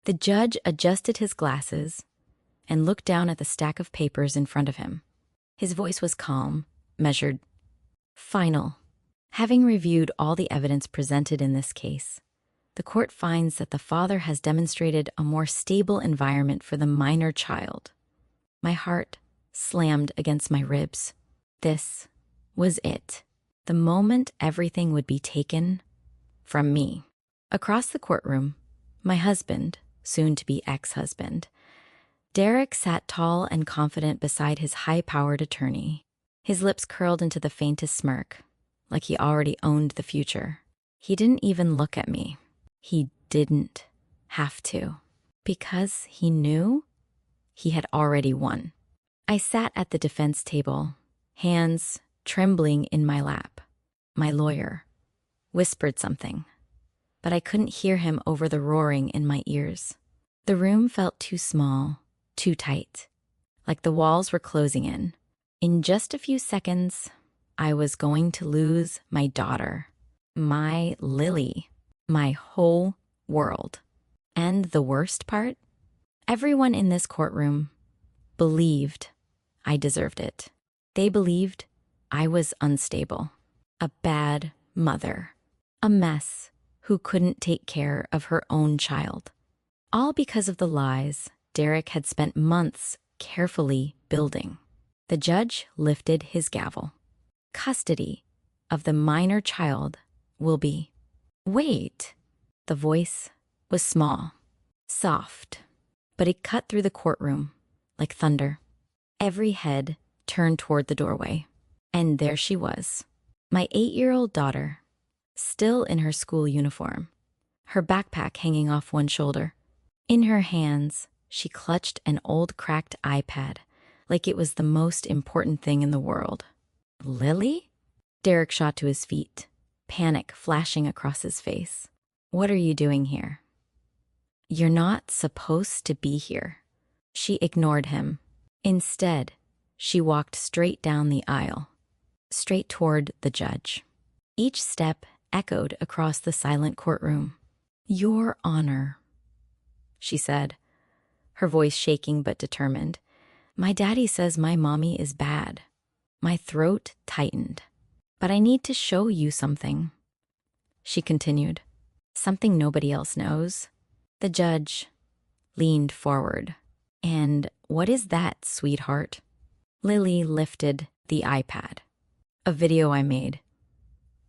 The judge adjusted his glasses and looked down at the stack of papers in front of him. His voice was calm, measured. Final. Having reviewed all the evidence presented in this case, the court finds that the father has demonstrated a more stable environment for the minor child. My heart slammed against my ribs. This was it. The moment everything would be taken from me. Across the courtroom, my husband, soon-to-be ex-husband, Derek sat tall and confident beside his high-powered attorney. His lips curled into the faintest smirk, like he already owned the future. He didn't even look at me. He didn't have to, because he knew he had already won. I sat at the defense table, hands trembling in my lap. My lawyer whispered something, but I couldn't hear him over the roaring in my ears. The room felt too small, too tight, like the walls were closing in. In just a few seconds, I was going to lose my daughter, my Lily, my whole world. And the worst part? Everyone in this courtroom believed I deserved it. They believed I was unstable, a bad mother, a mess who couldn't take care of her own child. All because of the lies Derek had spent months carefully building. The judge lifted his gavel. Custody of the minor child will be. Wait. The voice was small, soft, but it cut through the courtroom like thunder. Every head turned toward the doorway, and there she was, my 8-year-old daughter, still in her school uniform, her backpack hanging off one shoulder. In her hands, she clutched an old cracked iPad, like it was the most important thing in the world. Lily? Derek shot to his feet, panic flashing across his face. What are you doing here? You're not supposed to be here. She ignored him. Instead, she walked straight down the aisle, straight toward the judge. Each step echoed across the silent courtroom. Your Honor, she said, her voice shaking but determined. My daddy says my mommy is bad. My throat tightened. But I need to show you something, she continued. Something nobody else knows. The judge leaned forward. And what is that, sweetheart? Lily lifted the iPad. A video I made.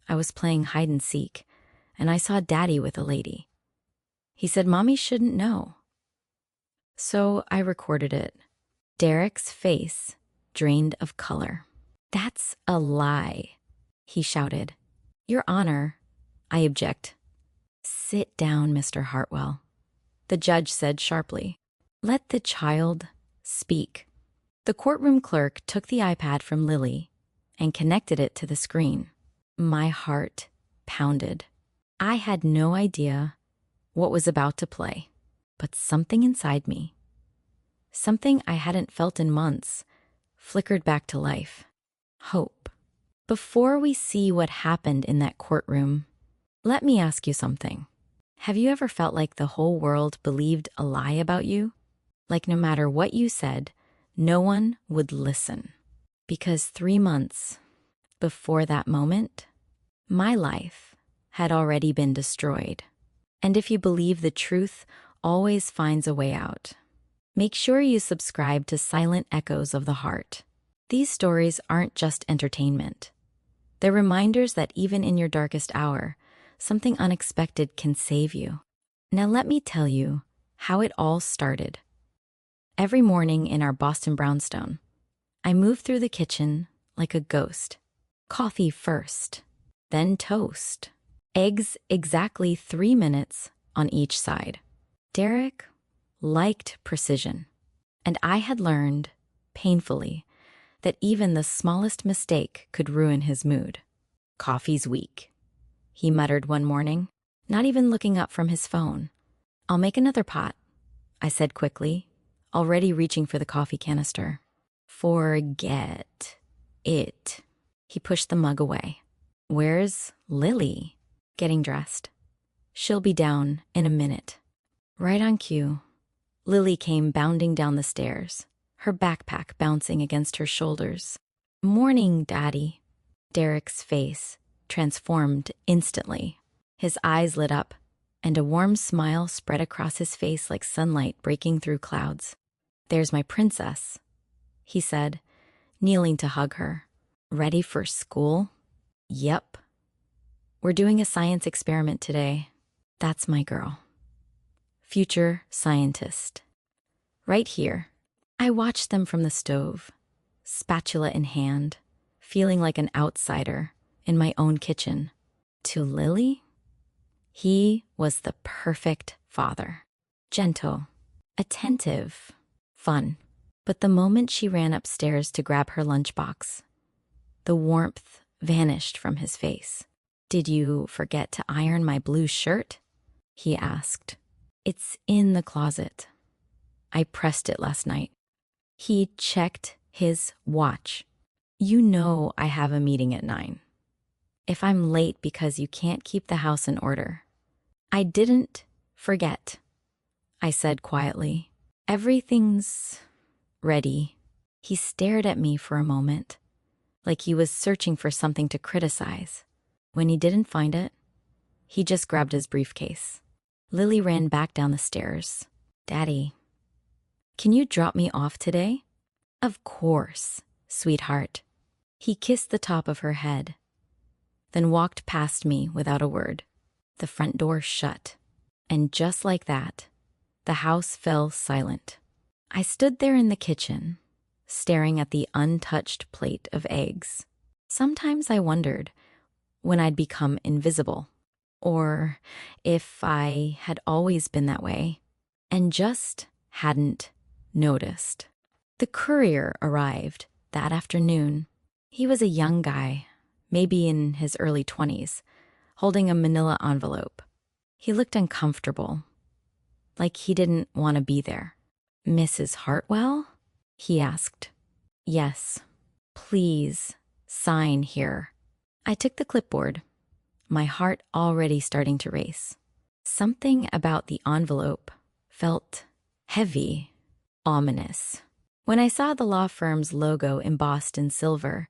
I was playing hide and seek, and I saw Daddy with a lady. He said Mommy shouldn't know. So I recorded it. Derek's face drained of color. That's a lie, he shouted. Your Honor, I object. Sit down, Mr. Hartwell, the judge said sharply. Let the child speak. The courtroom clerk took the iPad from Lily and connected it to the screen. My heart pounded. I had no idea what was about to play, but something inside me, something I hadn't felt in months, flickered back to life. Hope. Before we see what happened in that courtroom, let me ask you something. Have you ever felt like the whole world believed a lie about you? Like no matter what you said, no one would listen. Because 3 months before that moment, my life had already been destroyed. And if you believe the truth always finds a way out, make sure you subscribe to Silent Echoes of the Heart. These stories aren't just entertainment. They're reminders that even in your darkest hour, something unexpected can save you. Now let me tell you how it all started. Every morning in our Boston brownstone, I moved through the kitchen like a ghost. Coffee first, then toast. Eggs exactly 3 minutes on each side. Derek liked precision, and I had learned, painfully, that even the smallest mistake could ruin his mood. Coffee's weak, he muttered one morning, not even looking up from his phone. I'll make another pot, I said quickly, already reaching for the coffee canister. Forget it. He pushed the mug away. Where's Lily? Getting dressed. She'll be down in a minute. Right on cue, Lily came bounding down the stairs, her backpack bouncing against her shoulders. "Morning, Daddy." Derek's face transformed instantly. His eyes lit up, and a warm smile spread across his face like sunlight breaking through clouds. "There's my princess," he said, kneeling to hug her. "Ready for school?" "Yep. We're doing a science experiment today. That's my girl. Future scientist. Right here." I watched them from the stove, spatula in hand, feeling like an outsider in my own kitchen. To Lily, he was the perfect father. Gentle, attentive, fun. But the moment she ran upstairs to grab her lunchbox, the warmth vanished from his face. "Did you forget to iron my blue shirt?" he asked. "It's in the closet. I pressed it last night." He checked his watch. "You know I have a meeting at 9. If I'm late because you can't keep the house in order." "I didn't forget," I said quietly. "Everything's ready." He stared at me for a moment, like he was searching for something to criticize. When he didn't find it, he just grabbed his briefcase. Lily ran back down the stairs. "Daddy, can you drop me off today?" "Of course, sweetheart." He kissed the top of her head, then walked past me without a word. The front door shut, and just like that, the house fell silent. I stood there in the kitchen, staring at the untouched plate of eggs. Sometimes I wondered when I'd become invisible, or if I had always been that way and just hadn't noticed. The courier arrived that afternoon. He was a young guy, maybe in his early 20s, holding a manila envelope. He looked uncomfortable, like he didn't want to be there. "Mrs. Hartwell?" he asked. "Yes. Please sign here." I took the clipboard, my heart already starting to race. Something about the envelope felt heavy, ominous. When I saw the law firm's logo embossed in silver,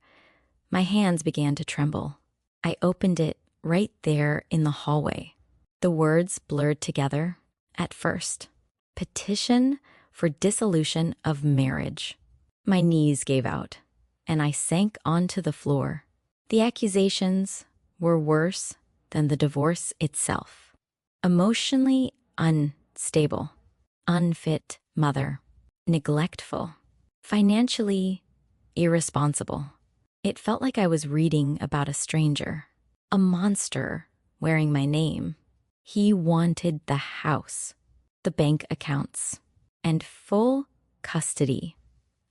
my hands began to tremble. I opened it right there in the hallway. The words blurred together at first. "Petition for dissolution of marriage." My knees gave out, and I sank onto the floor. The accusations were worse than the divorce itself. Emotionally unstable, unfit mother, neglectful, financially irresponsible. It felt like I was reading about a stranger, a monster wearing my name. He wanted the house, the bank accounts, and full custody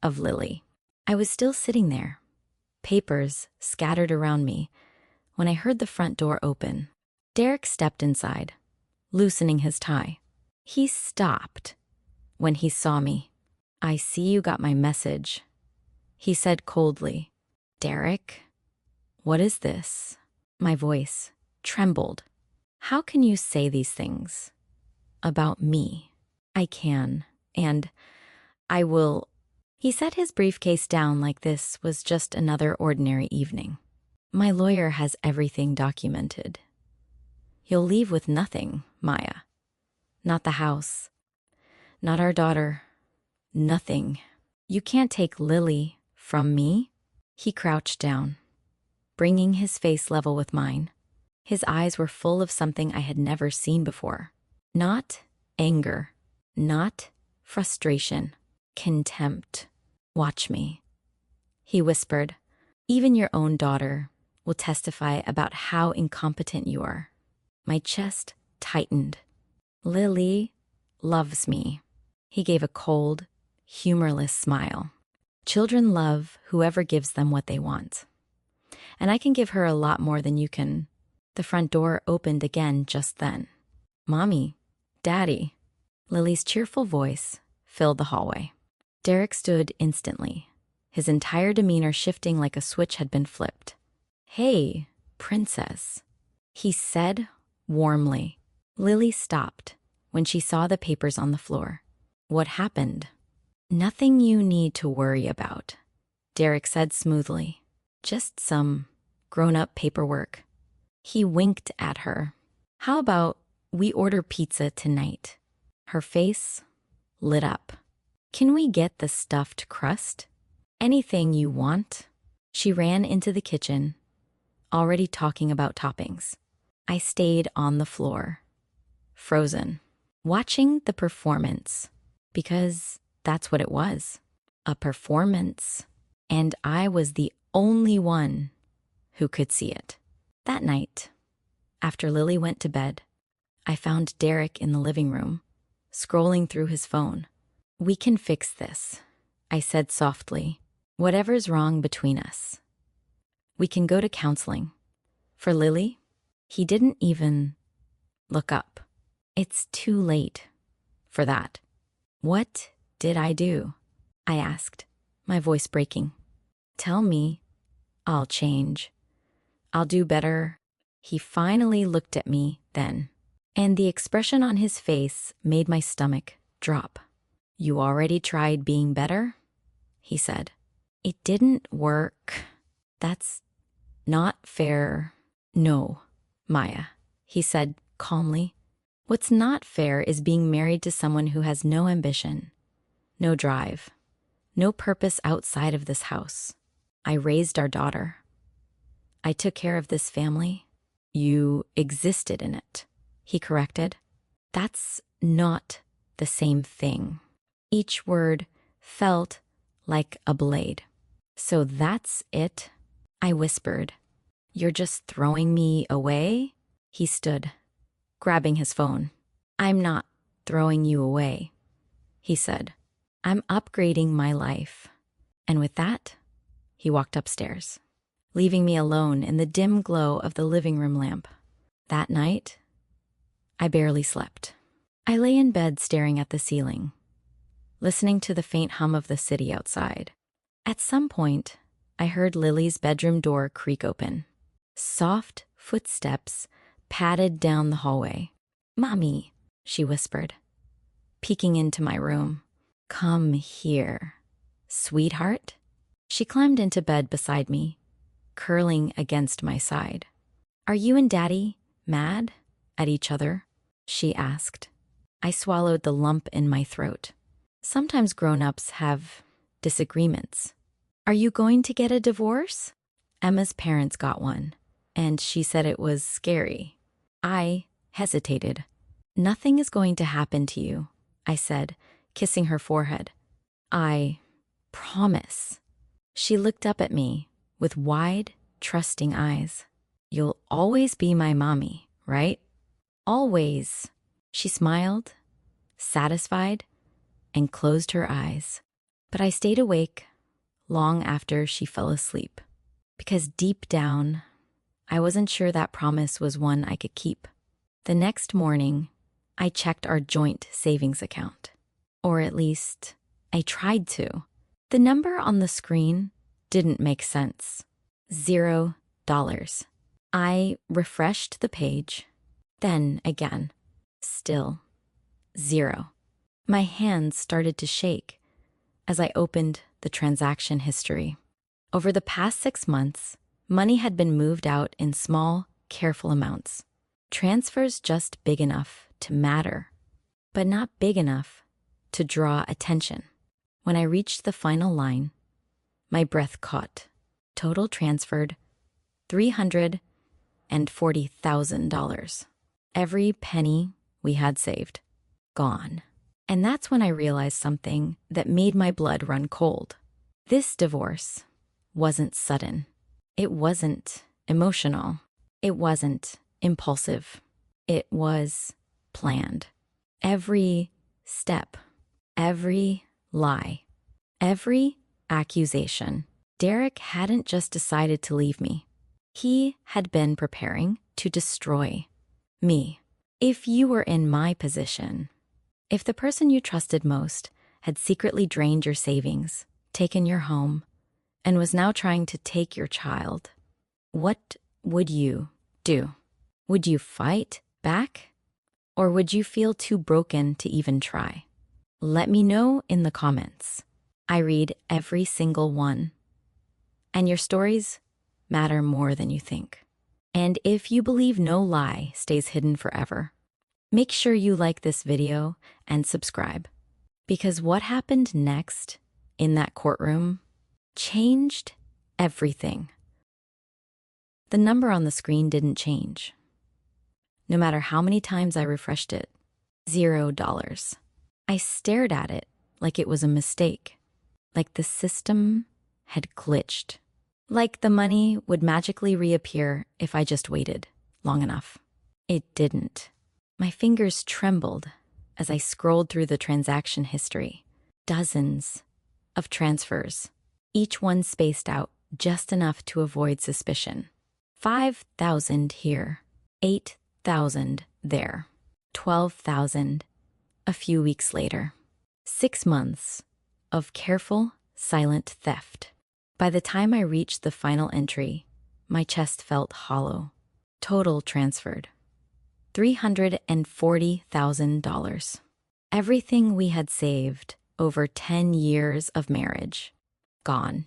of Lily. I was still sitting there, papers scattered around me, when I heard the front door open. Derek stepped inside, loosening his tie. He stopped when he saw me. "I see you got my message," he said coldly. "Derek, what is this?" My voice trembled. "How can you say these things about me?" "I can, and I will." He set his briefcase down like this was just another ordinary evening. "My lawyer has everything documented. You'll leave with nothing, Maya. Not the house, not our daughter, nothing. You can't take Lily from me." He crouched down, bringing his face level with mine. His eyes were full of something I had never seen before. Not anger, not frustration, contempt. "Watch me," he whispered. "Even your own daughter will testify about how incompetent you are." My chest tightened. "Lily loves me." He gave a cold, humorless smile. "Children love whoever gives them what they want. And I can give her a lot more than you can." The front door opened again just then. "Mommy, Daddy." Lily's cheerful voice filled the hallway. Derek stood instantly, his entire demeanor shifting like a switch had been flipped. "Hey, princess," he said warmly. Lily stopped, when she saw the papers on the floor. What happened? Nothing you need to worry about, Derek said smoothly. Just some grown-up paperwork. He winked at her. How about we order pizza tonight? Her face lit up. Can we get the stuffed crust? Anything you want? She ran into the kitchen, already talking about toppings. I stayed on the floor, frozen, watching the performance, because that's what it was, a performance, and I was the only one who could see it. That night, after Lily went to bed, I found Derek in the living room, scrolling through his phone. We can fix this, I said softly. Whatever's wrong between us. We can go to counseling. For Lily, he didn't even look up. It's too late for that. What did I do? I asked, my voice breaking. Tell me. I'll change. I'll do better. He finally looked at me then, and the expression on his face made my stomach drop. You already tried being better? He said. It didn't work. That's not fair. No, Maya, he said calmly. What's not fair is being married to someone who has no ambition, no drive, no purpose outside of this house. I raised our daughter. I took care of this family. You existed in it, he corrected. That's not the same thing. Each word felt like a blade. So that's it, I whispered. You're just throwing me away? He stood, grabbing his phone. I'm not throwing you away, he said. I'm upgrading my life. And with that, he walked upstairs, leaving me alone in the dim glow of the living room lamp. That night, I barely slept. I lay in bed staring at the ceiling, listening to the faint hum of the city outside. At some point, I heard Lily's bedroom door creak open. Soft footsteps padded down the hallway. Mommy, she whispered, peeking into my room. Come here, sweetheart. She climbed into bed beside me, curling against my side. Are you and Daddy mad at each other? She asked. I swallowed the lump in my throat. Sometimes grown-ups have disagreements. Are you going to get a divorce? Emma's parents got one, and she said it was scary. I hesitated. Nothing is going to happen to you, I said, kissing her forehead. I promise. She looked up at me with wide, trusting eyes. You'll always be my mommy, right? Always. She smiled, satisfied, and closed her eyes. But I stayed awake long after she fell asleep, because deep down, I wasn't sure that promise was one I could keep. The next morning, I checked our joint savings account. Or at least, I tried to. The number on the screen didn't make sense. $0. I refreshed the page, then again. Still, 0. My hands started to shake as I opened the transaction history. Over the past 6 months, money had been moved out in small, careful amounts. Transfers just big enough to matter, but not big enough to draw attention. When I reached the final line, my breath caught. Total transferred $340,000. Every penny we had saved, gone. And that's when I realized something that made my blood run cold. This divorce wasn't sudden. It wasn't emotional. It wasn't impulsive. It was planned. Every step, every lie, every accusation. Derek hadn't just decided to leave me. He had been preparing to destroy me. If you were in my position, if the person you trusted most had secretly drained your savings, taken your home, and was now trying to take your child, what would you do? Would you fight back? Or would you feel too broken to even try? Let me know in the comments. I read every single one. And your stories matter more than you think. And if you believe no lie stays hidden forever, make sure you like this video and subscribe. Because what happened next in that courtroom changed everything. The number on the screen didn't change. No matter how many times I refreshed it, $0. I stared at it like it was a mistake, like the system had glitched, like the money would magically reappear if I just waited long enough. It didn't. My fingers trembled as I scrolled through the transaction history. Dozens of transfers, each one spaced out just enough to avoid suspicion. 5,000 here, 8,000 there, 12,000 a few weeks later. 6 months of careful, silent theft. By the time I reached the final entry, my chest felt hollow. Total transferred $340,000. Everything we had saved over 10 years of marriage, gone.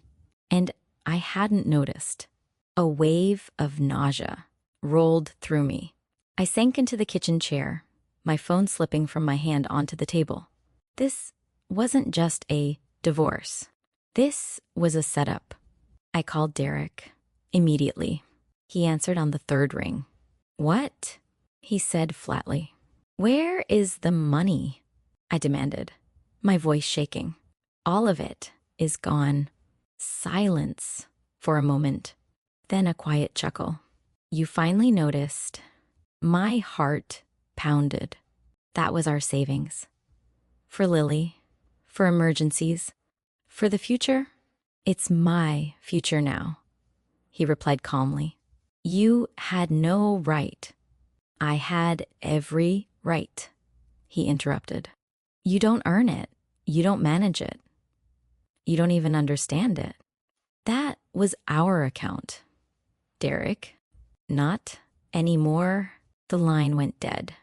And I hadn't noticed. A wave of nausea rolled through me. I sank into the kitchen chair, my phone slipping from my hand onto the table. This wasn't just a divorce. This was a setup. I called Derek immediately. He answered on the third ring. "What?" he said flatly. "Where is the money?" I demanded, my voice shaking. "All of it is gone." Silence for a moment, then a quiet chuckle. "You finally noticed." My heart pounded. That was our savings. For Lily, for emergencies, for the future. "It's my future now," he replied calmly. "You had no right." "I had every right," he interrupted. "You don't earn it. You don't manage it. You don't even understand it. That was our account, Derek. Not anymore." The line went dead.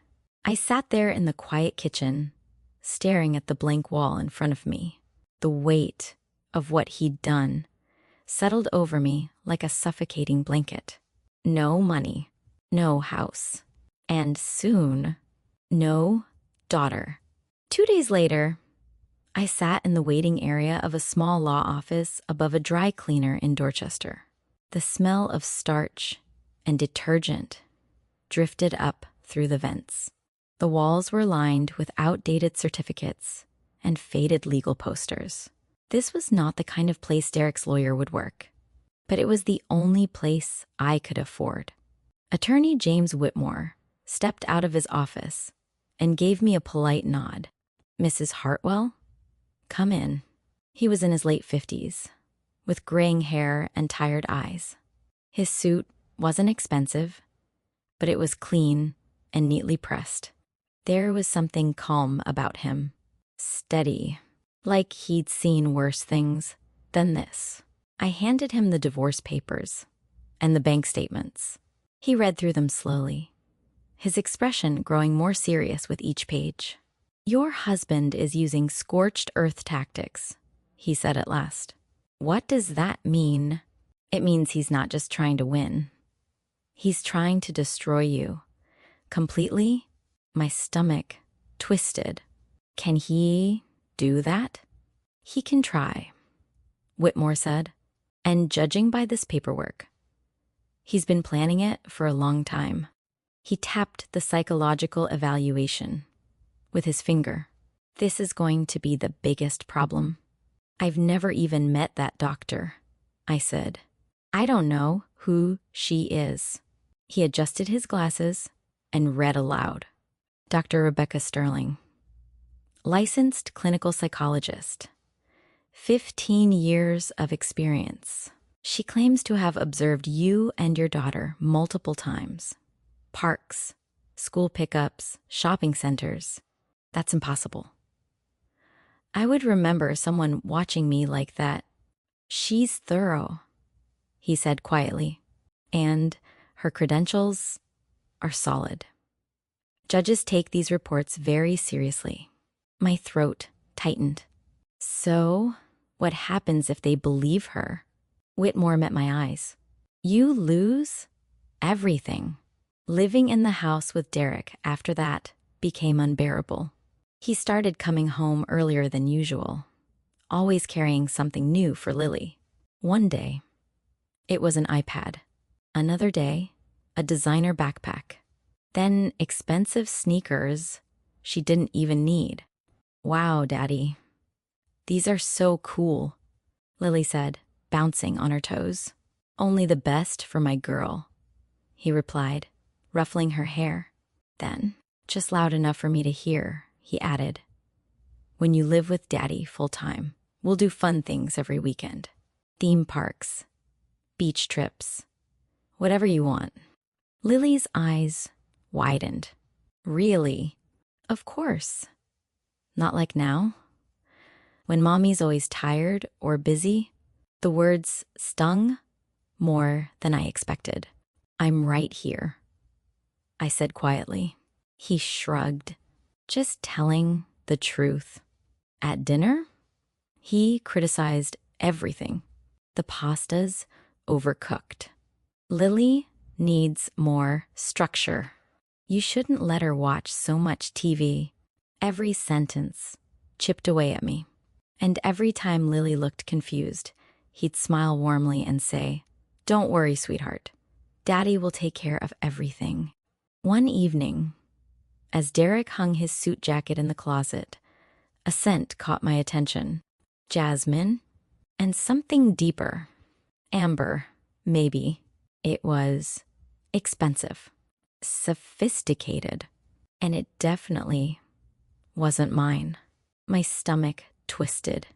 I sat there in the quiet kitchen, staring at the blank wall in front of me. The weight of what he'd done settled over me like a suffocating blanket. No money, no house, and soon, no daughter. 2 days later, I sat in the waiting area of a small law office above a dry cleaner in Dorchester. The smell of starch and detergent drifted up through the vents. The walls were lined with outdated certificates and faded legal posters. This was not the kind of place Derek's lawyer would work, but it was the only place I could afford. Attorney James Whitmore stepped out of his office and gave me a polite nod. "Mrs. Hartwell, come in." He was in his late 50s, with graying hair and tired eyes. His suit wasn't expensive, but it was clean and neatly pressed. There was something calm about him, steady, like he'd seen worse things than this. I handed him the divorce papers and the bank statements. He read through them slowly, his expression growing more serious with each page. "Your husband is using scorched earth tactics," he said at last. "What does that mean?" "It means he's not just trying to win. He's trying to destroy you. Completely." My stomach twisted. "Can he do that?" "He can try," Whitmore said. "And judging by this paperwork, he's been planning it for a long time." He tapped the psychological evaluation with his finger. "This is going to be the biggest problem." "I've never even met that doctor," I said. "I don't know who she is." He adjusted his glasses and read aloud. "Dr. Rebecca Sterling, licensed clinical psychologist, 15 years of experience. She claims to have observed you and your daughter multiple times. Parks, school pickups, shopping centers. That's impossible. I would remember someone watching me like that." "She's thorough," he said quietly, "and her credentials are solid." Judges take these reports very seriously. My throat tightened. So, what happens if they believe her? Whitmore met my eyes. You lose everything. Living in the house with Derek after that became unbearable. He started coming home earlier than usual, always carrying something new for Lily. One day, it was an iPad. Another day, a designer backpack. Then expensive sneakers she didn't even need. Wow, Daddy. These are so cool, Lily said, bouncing on her toes. Only the best for my girl, he replied, ruffling her hair. Then, just loud enough for me to hear, he added, when you live with Daddy full-time, we'll do fun things every weekend. Theme parks, beach trips, whatever you want. Lily's eyes widened. Really? Of course. Not like now? When Mommy's always tired or busy, the words stung more than I expected. I'm right here, I said quietly. He shrugged, just telling the truth. At dinner, he criticized everything. The pasta's overcooked. Lily needs more structure. You shouldn't let her watch so much TV. Every sentence chipped away at me. And every time Lily looked confused, he'd smile warmly and say, don't worry, sweetheart. Daddy will take care of everything. One evening, as Derek hung his suit jacket in the closet, a scent caught my attention. Jasmine and something deeper. Amber, maybe. It was expensive, sophisticated, and it definitely wasn't mine. My stomach twisted.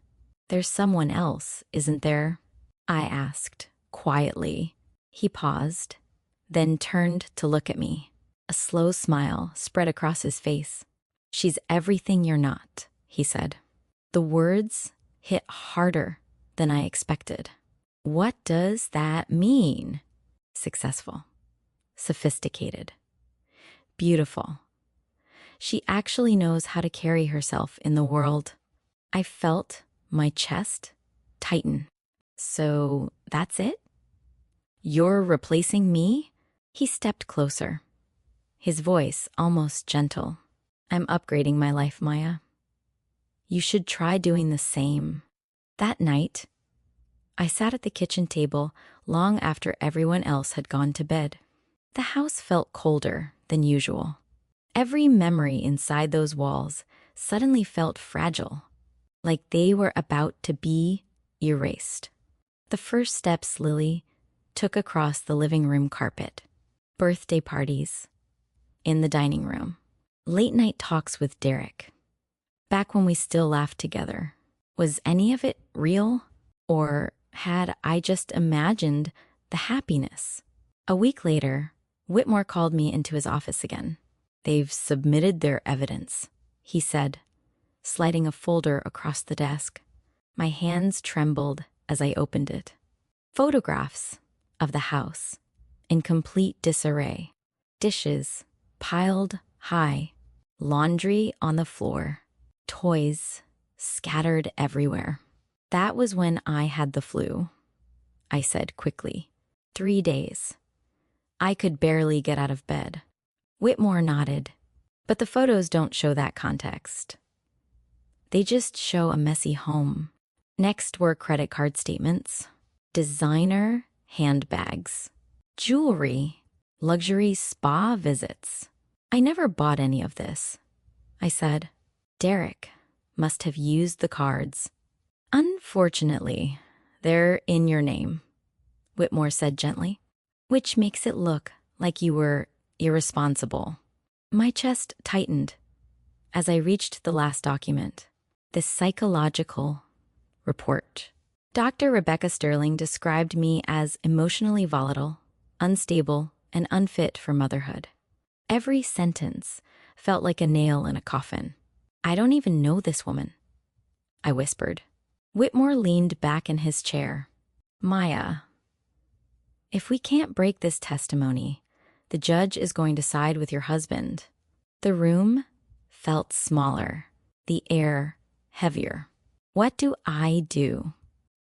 There's someone else, isn't there? I asked, quietly. He paused, then turned to look at me. A slow smile spread across his face. She's everything you're not, he said. The words hit harder than I expected. What does that mean? Successful, sophisticated, beautiful. She actually knows how to carry herself in the world. I felt my chest tighten. So that's it? You're replacing me? He stepped closer, his voice almost gentle. I'm upgrading my life, Maya. You should try doing the same. That night, I sat at the kitchen table long after everyone else had gone to bed. The house felt colder than usual. Every memory inside those walls suddenly felt fragile, like they were about to be erased. The first steps Lily took across the living room carpet. Birthday parties in the dining room. Late-night talks with Derek. Back when we still laughed together. Was any of it real? Or had I just imagined the happiness? A week later, Whitmore called me into his office again. They've submitted their evidence, he said, sliding a folder across the desk. My hands trembled as I opened it. Photographs of the house in complete disarray. Dishes piled high, laundry on the floor, toys scattered everywhere. That was when I had the flu, I said quickly. 3 days. I could barely get out of bed. Whitmore nodded, but the photos don't show that context. They just show a messy home. Next were credit card statements, designer handbags, jewelry, luxury spa visits. I never bought any of this, I said. Derek must have used the cards. Unfortunately, they're in your name, Whitmore said gently, which makes it look like you were irresponsible. My chest tightened as I reached the last document, the psychological report. Dr. Rebecca Sterling described me as emotionally volatile, unstable, and unfit for motherhood. Every sentence felt like a nail in a coffin. I don't even know this woman, I whispered. Whitmore leaned back in his chair. Maya, if we can't break this testimony, the judge is going to side with your husband. The room felt smaller, the air heavier. "What do I do?"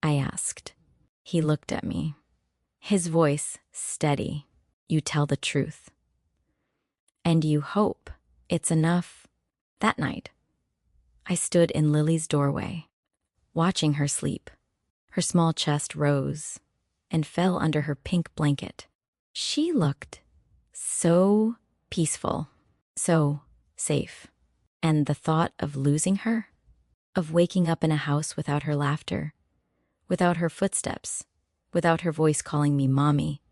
I asked. He looked at me, his voice steady. "You tell the truth. And you hope it's enough." That night, I stood in Lily's doorway, watching her sleep. Her small chest rose and fell under her pink blanket. She looked so peaceful, so safe. And the thought of losing her, of waking up in a house without her laughter, without her footsteps, without her voice calling me mommy,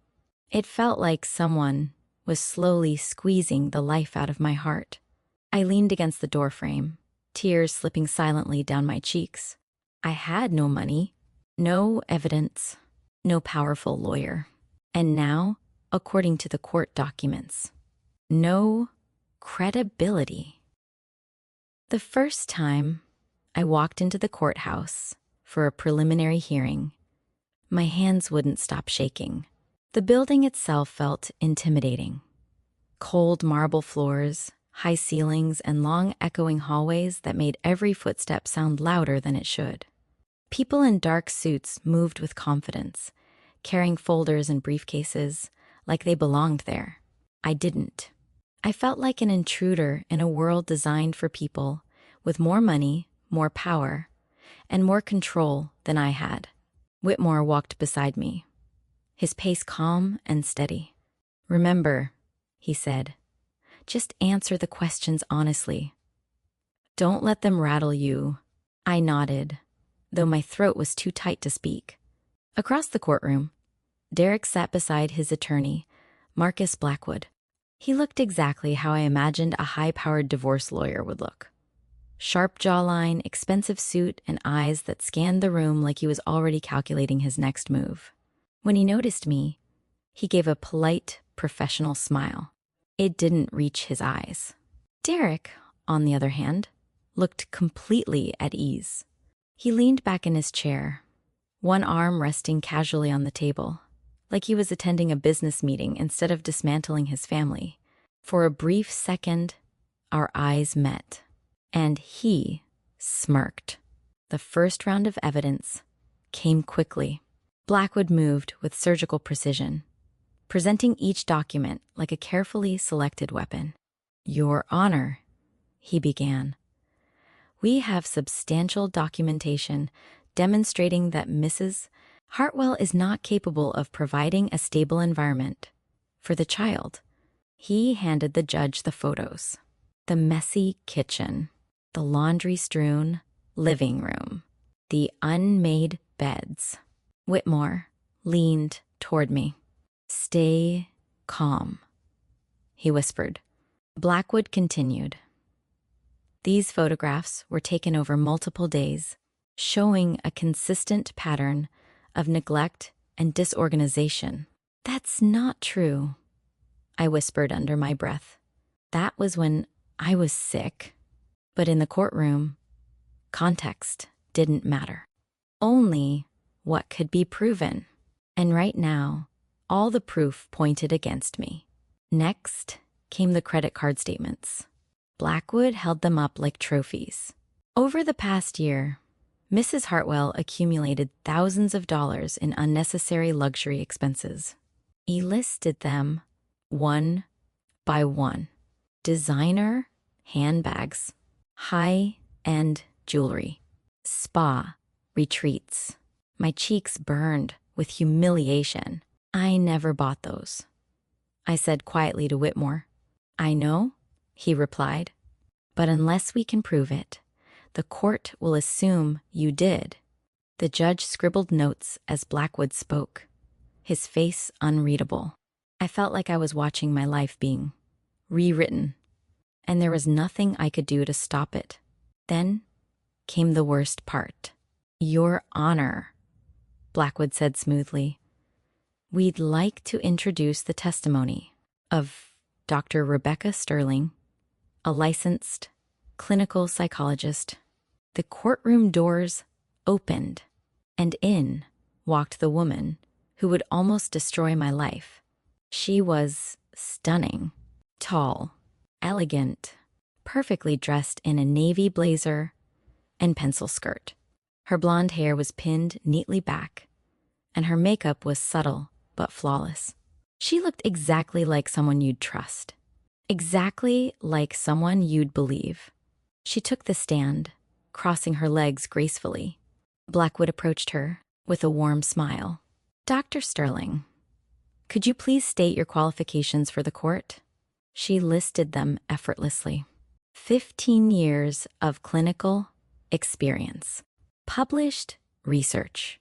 it felt like someone was slowly squeezing the life out of my heart. I leaned against the doorframe, tears slipping silently down my cheeks. I had no money, no evidence, no powerful lawyer. And now, according to the court documents, no credibility. The first time I walked into the courthouse for a preliminary hearing, my hands wouldn't stop shaking. The building itself felt intimidating. Cold marble floors, high ceilings, and long echoing hallways that made every footstep sound louder than it should. People in dark suits moved with confidence, carrying folders and briefcases like they belonged there. I didn't. I felt like an intruder in a world designed for people with more money, more power, and more control than I had. Whitmore walked beside me, his pace calm and steady. "Remember," he said, "just answer the questions honestly. Don't let them rattle you." I nodded, though my throat was too tight to speak. Across the courtroom, Derek sat beside his attorney, Marcus Blackwood. He looked exactly how I imagined a high-powered divorce lawyer would look. Sharp jawline, expensive suit, and eyes that scanned the room like he was already calculating his next move. When he noticed me, he gave a polite, professional smile. It didn't reach his eyes. Derek, on the other hand, looked completely at ease. He leaned back in his chair, one arm resting casually on the table, like he was attending a business meeting instead of dismantling his family. For a brief second, our eyes met, and he smirked. The first round of evidence came quickly. Blackwood moved with surgical precision, presenting each document like a carefully selected weapon. "Your Honor," he began, "we have substantial documentation demonstrating that Mrs. Hartwell is not capable of providing a stable environment for the child." He handed the judge the photos. The messy kitchen, the laundry-strewn living room, the unmade beds. Whitmore leaned toward me. "Stay calm," he whispered. Blackwood continued. These photographs were taken over multiple days, showing a consistent pattern of neglect and disorganization. "That's not true," I whispered under my breath. That was when I was sick. But in the courtroom, context didn't matter. Only what could be proven. And right now, all the proof pointed against me. Next came the credit card statements. Blackwood held them up like trophies. Over the past year, Mrs. Hartwell accumulated thousands of dollars in unnecessary luxury expenses. He listed them one by one. Designer handbags, high-end jewelry, spa retreats. My cheeks burned with humiliation. "I never bought those," I said quietly to Whitmore. "I know," he replied, "but unless we can prove it, the court will assume you did." The judge scribbled notes as Blackwood spoke, his face unreadable. I felt like I was watching my life being rewritten, and there was nothing I could do to stop it. Then came the worst part. "Your Honor," Blackwood said smoothly, "we'd like to introduce the testimony of Dr. Rebecca Sterling, a licensed clinical psychologist." The courtroom doors opened, and in walked the woman who would almost destroy my life. She was stunning, tall, elegant, perfectly dressed in a navy blazer and pencil skirt. Her blonde hair was pinned neatly back, and her makeup was subtle but flawless. She looked exactly like someone you'd trust, exactly like someone you'd believe. She took the stand, crossing her legs gracefully. Blackwood approached her with a warm smile. "Dr. Sterling, could you please state your qualifications for the court?" She listed them effortlessly. 15 years of clinical experience, published research,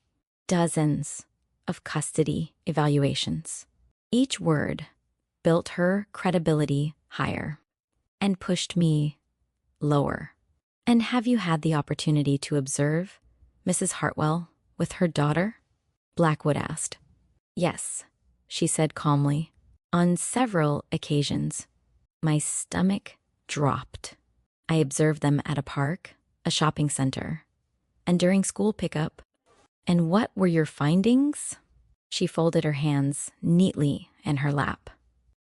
dozens of custody evaluations. Each word built her credibility higher and pushed me lower. "And have you had the opportunity to observe Mrs. Hartwell with her daughter?" Blackwood asked. "Yes," she said calmly. "On several occasions." My stomach dropped. I observed them at a park, a shopping center, and during school pickup. "And what were your findings?" She folded her hands neatly in her lap.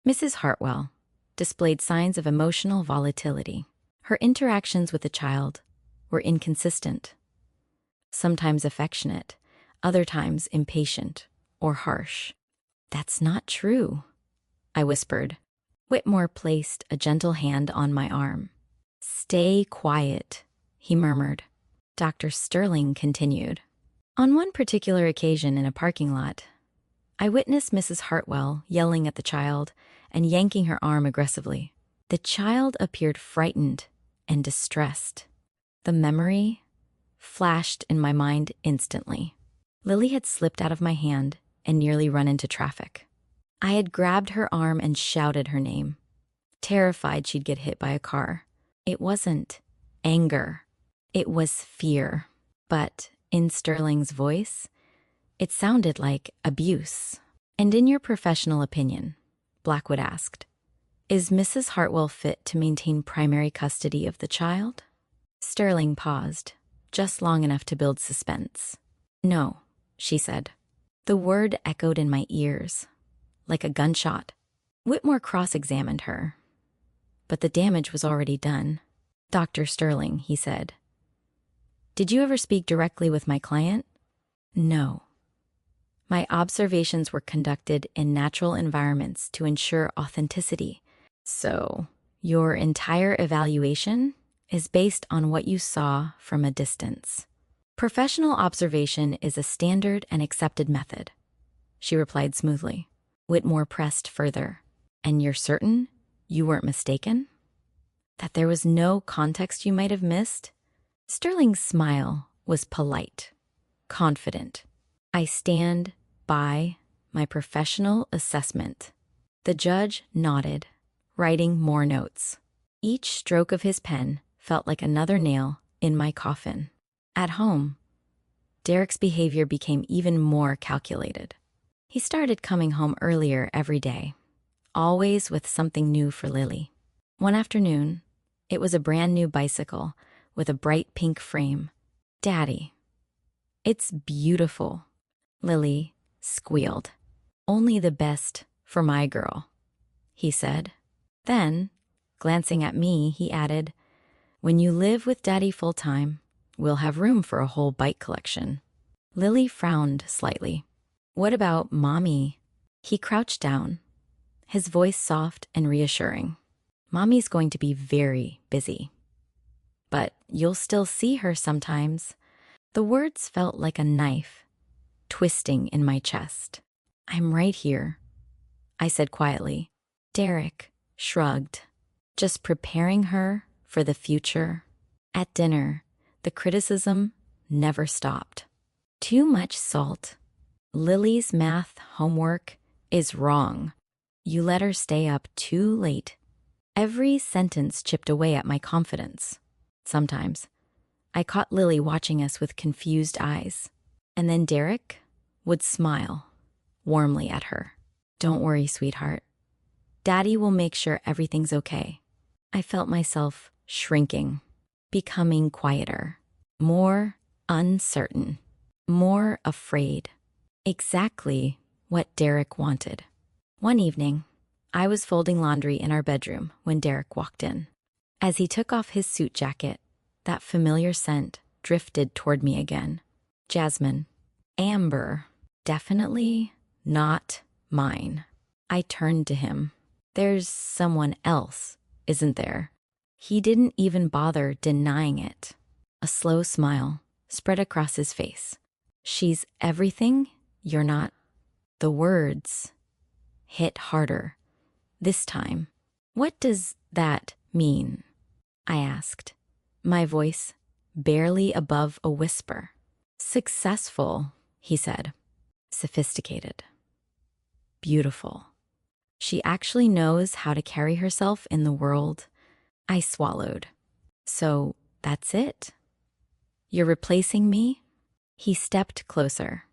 Mrs. Hartwell displayed signs of emotional volatility. Her interactions with the child were inconsistent, sometimes affectionate, other times impatient or harsh. "That's not true," I whispered. Whitmore placed a gentle hand on my arm. "Stay quiet," he murmured. Dr. Sterling continued. "On one particular occasion in a parking lot, I witnessed Mrs. Hartwell yelling at the child and yanking her arm aggressively. The child appeared frightened and distressed. The memory flashed in my mind instantly. Lily had slipped out of my hand and nearly run into traffic. I had grabbed her arm and shouted her name, terrified she'd get hit by a car. It wasn't anger, it was fear. But in Sterling's voice, it sounded like abuse. "And in your professional opinion," Blackwood asked, "is Mrs. Hartwell fit to maintain primary custody of the child?" Sterling paused, just long enough to build suspense. "No," she said. The word echoed in my ears, like a gunshot. Whitmore cross-examined her, but the damage was already done. "Dr. Sterling," he said, "did you ever speak directly with my client?" "No. My observations were conducted in natural environments to ensure authenticity." "So, your entire evaluation is based on what you saw from a distance." "Professional observation is a standard and accepted method," she replied smoothly. Whitmore pressed further. "And you're certain you weren't mistaken? That there was no context you might have missed?" Sterling's smile was polite, confident. "I stand by my professional assessment." The judge nodded, writing more notes. Each stroke of his pen felt like another nail in my coffin. At home, Derek's behavior became even more calculated. He started coming home earlier every day, always with something new for Lily. One afternoon, it was a brand new bicycle with a bright pink frame. "Daddy, it's beautiful," Lily squealed. "Only the best for my girl," he said. Then, glancing at me, he added, "When you live with Daddy full-time, we'll have room for a whole bike collection." Lily frowned slightly. "What about Mommy?" He crouched down, his voice soft and reassuring. "Mommy's going to be very busy. But you'll still see her sometimes." The words felt like a knife, twisting in my chest. "I'm right here," I said quietly. Derek shrugged, "Just preparing her for the future." At dinner, the criticism never stopped. "Too much salt. Lily's math homework is wrong. You let her stay up too late." Every sentence chipped away at my confidence. Sometimes, I caught Lily watching us with confused eyes, and then Derek would smile warmly at her. "Don't worry, sweetheart. Daddy will make sure everything's okay." I felt myself shrinking, becoming quieter, more uncertain, more afraid. Exactly what Derek wanted. One evening, I was folding laundry in our bedroom when Derek walked in. As he took off his suit jacket, that familiar scent drifted toward me again. Jasmine. Amber. Definitely not mine. I turned to him. There's someone else, isn't there? He didn't even bother denying it. A slow smile spread across his face. She's everything you're not. The words hit harder. This time. What does that mean? I asked, my voice barely above a whisper. Successful, he said. Sophisticated. Beautiful. She actually knows how to carry herself in the world. I swallowed. So that's it? You're replacing me? He stepped closer,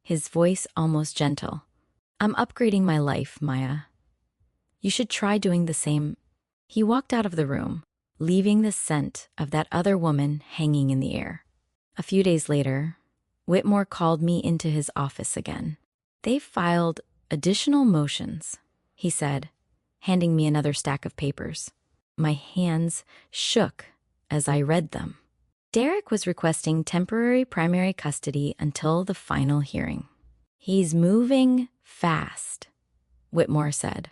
his voice almost gentle. I'm upgrading my life, Maya. You should try doing the same. He walked out of the room, leaving the scent of that other woman hanging in the air. A few days later, Whitmore called me into his office again. They've filed additional motions, he said, handing me another stack of papers. My hands shook as I read them. Derek was requesting temporary primary custody until the final hearing. He's moving fast, Whitmore said.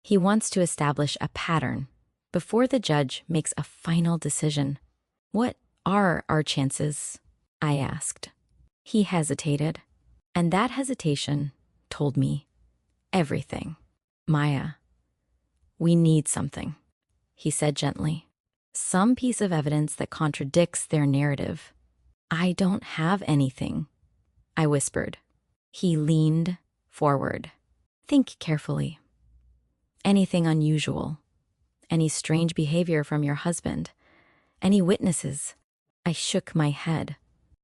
He wants to establish a pattern before the judge makes a final decision. What are our chances? I asked. He hesitated, and that hesitation told me everything. Maya, we need something, he said gently. Some piece of evidence that contradicts their narrative. I don't have anything, I whispered. He leaned forward. Think carefully. Anything unusual? Any strange behavior from your husband? Any witnesses? I shook my head.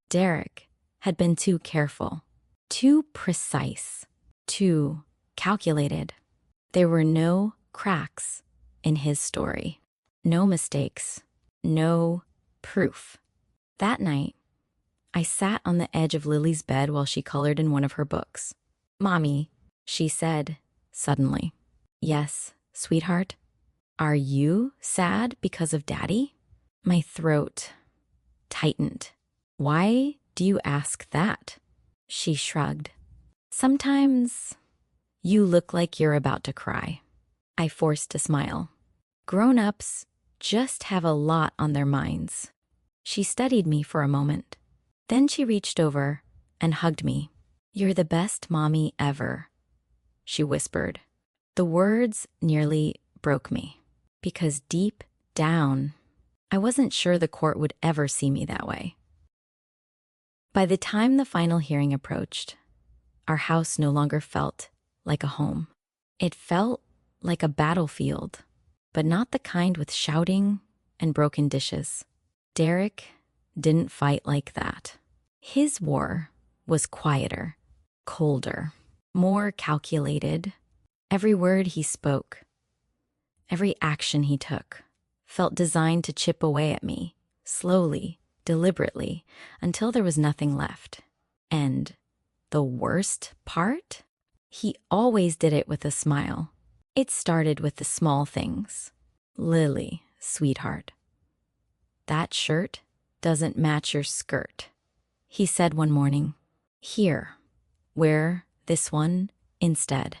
Derek had been too careful, too precise, too calculated. There were no cracks in his story, no mistakes, no proof. That night, I sat on the edge of Lily's bed while she colored in one of her books. Mommy, she said suddenly. Yes, sweetheart. Are you sad because of Daddy? My throat tightened. Why do you ask that? She shrugged. Sometimes you look like you're about to cry. I forced a smile. Grown-ups just have a lot on their minds. She studied me for a moment. Then she reached over and hugged me. You're the best mommy ever, she whispered. The words nearly broke me, because deep down, I wasn't sure the court would ever see me that way. By the time the final hearing approached, our house no longer felt like a home. It felt like a battlefield, but not the kind with shouting and broken dishes. Derek didn't fight like that. His war was quieter, colder, more calculated. Every word he spoke, every action he took, felt designed to chip away at me, slowly, deliberately, until there was nothing left. And the worst part? He always did it with a smile. It started with the small things. Lily, sweetheart, that shirt doesn't match your skirt, he said one morning. Here, wear this one instead.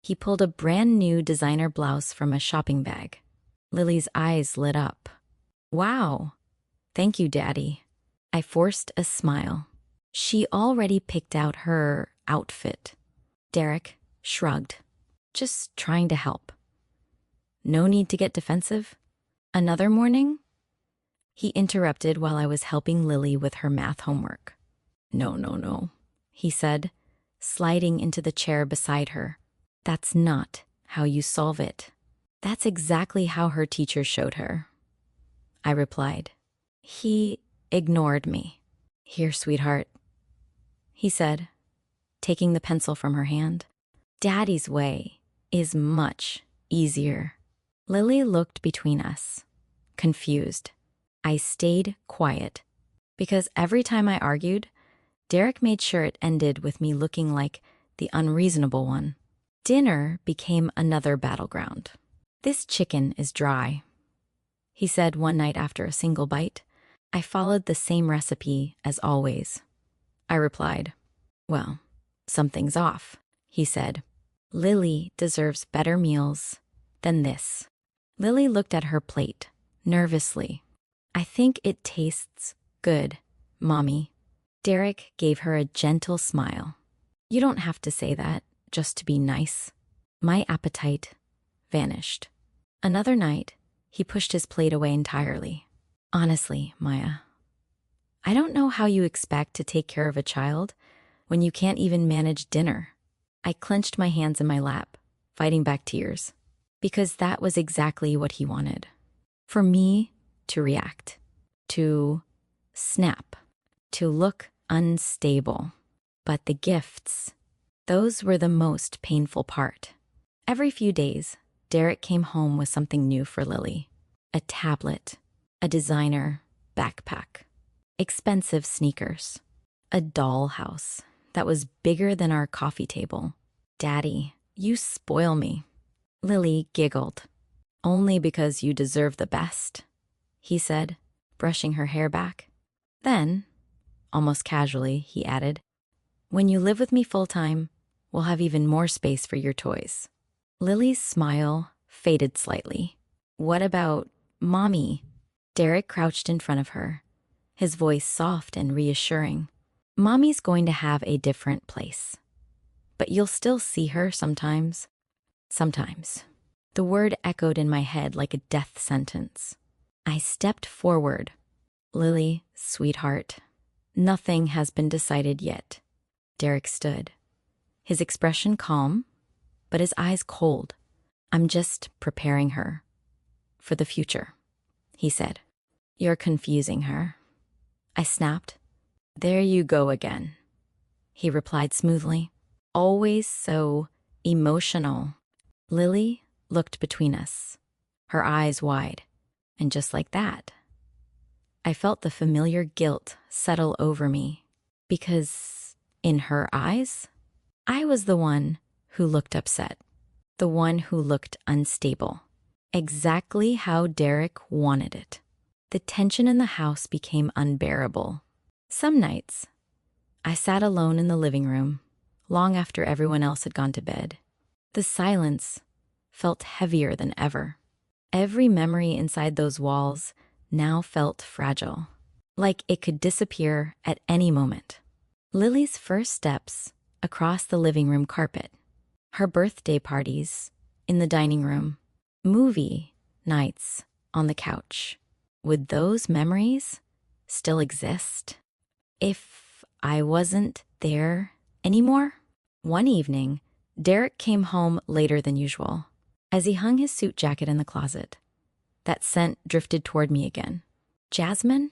He pulled a brand new designer blouse from a shopping bag. Lily's eyes lit up. Wow, thank you, Daddy. I forced a smile. She already picked out her outfit. Derek shrugged, just trying to help. No need to get defensive. Another morning, he interrupted while I was helping Lily with her math homework. No, he said, sliding into the chair beside her. That's not how you solve it. That's exactly how her teacher showed her, I replied. He ignored me. Here, sweetheart, he said, taking the pencil from her hand. Daddy's way is much easier. Lily looked between us, confused. I stayed quiet, because every time I argued, Derek made sure it ended with me looking like the unreasonable one. Dinner became another battleground. This chicken is dry, he said one night after a single bite. I followed the same recipe as always. I replied, "Well, something's off," he said. "Lily deserves better meals than this." Lily looked at her plate, nervously. "I think it tastes good, Mommy." Derek gave her a gentle smile. "You don't have to say that just to be nice." My appetite vanished. Another night, he pushed his plate away entirely. "Honestly, Maya, I don't know how you expect to take care of a child when you can't even manage dinner." I clenched my hands in my lap, fighting back tears, because that was exactly what he wanted. For me to react, to snap, to look unstable. But the gifts, those were the most painful part. Every few days, Derek came home with something new for Lily. A tablet, a designer backpack, expensive sneakers, a dollhouse that was bigger than our coffee table. "Daddy, you spoil me." Lily giggled. "Only because you deserve the best," he said, brushing her hair back. Then, almost casually, he added, "When you live with me full-time, we'll have even more space for your toys." Lily's smile faded slightly. "What about Mommy?" Derek crouched in front of her, his voice soft and reassuring. "Mommy's going to have a different place. But you'll still see her sometimes." Sometimes. The word echoed in my head like a death sentence. I stepped forward. "Lily, sweetheart, nothing has been decided yet." Derek stood, his expression calm, but his eyes cold. "I'm just preparing her for the future," he said. "You're confusing her." I snapped. "There you go again," he replied smoothly. "Always so emotional." Lily looked between us, her eyes wide, and just like that, I felt the familiar guilt settle over me, because in her eyes, I was the one who looked upset, the one who looked unstable, exactly how Derek wanted it. The tension in the house became unbearable. Some nights, I sat alone in the living room, long after everyone else had gone to bed. The silence felt heavier than ever. Every memory inside those walls now felt fragile, like it could disappear at any moment. Lily's first steps across the living room carpet, her birthday parties in the dining room, movie nights on the couch. Would those memories still exist if I wasn't there anymore? One evening, Derek came home later than usual. As he hung his suit jacket in the closet, that scent drifted toward me again. Jasmine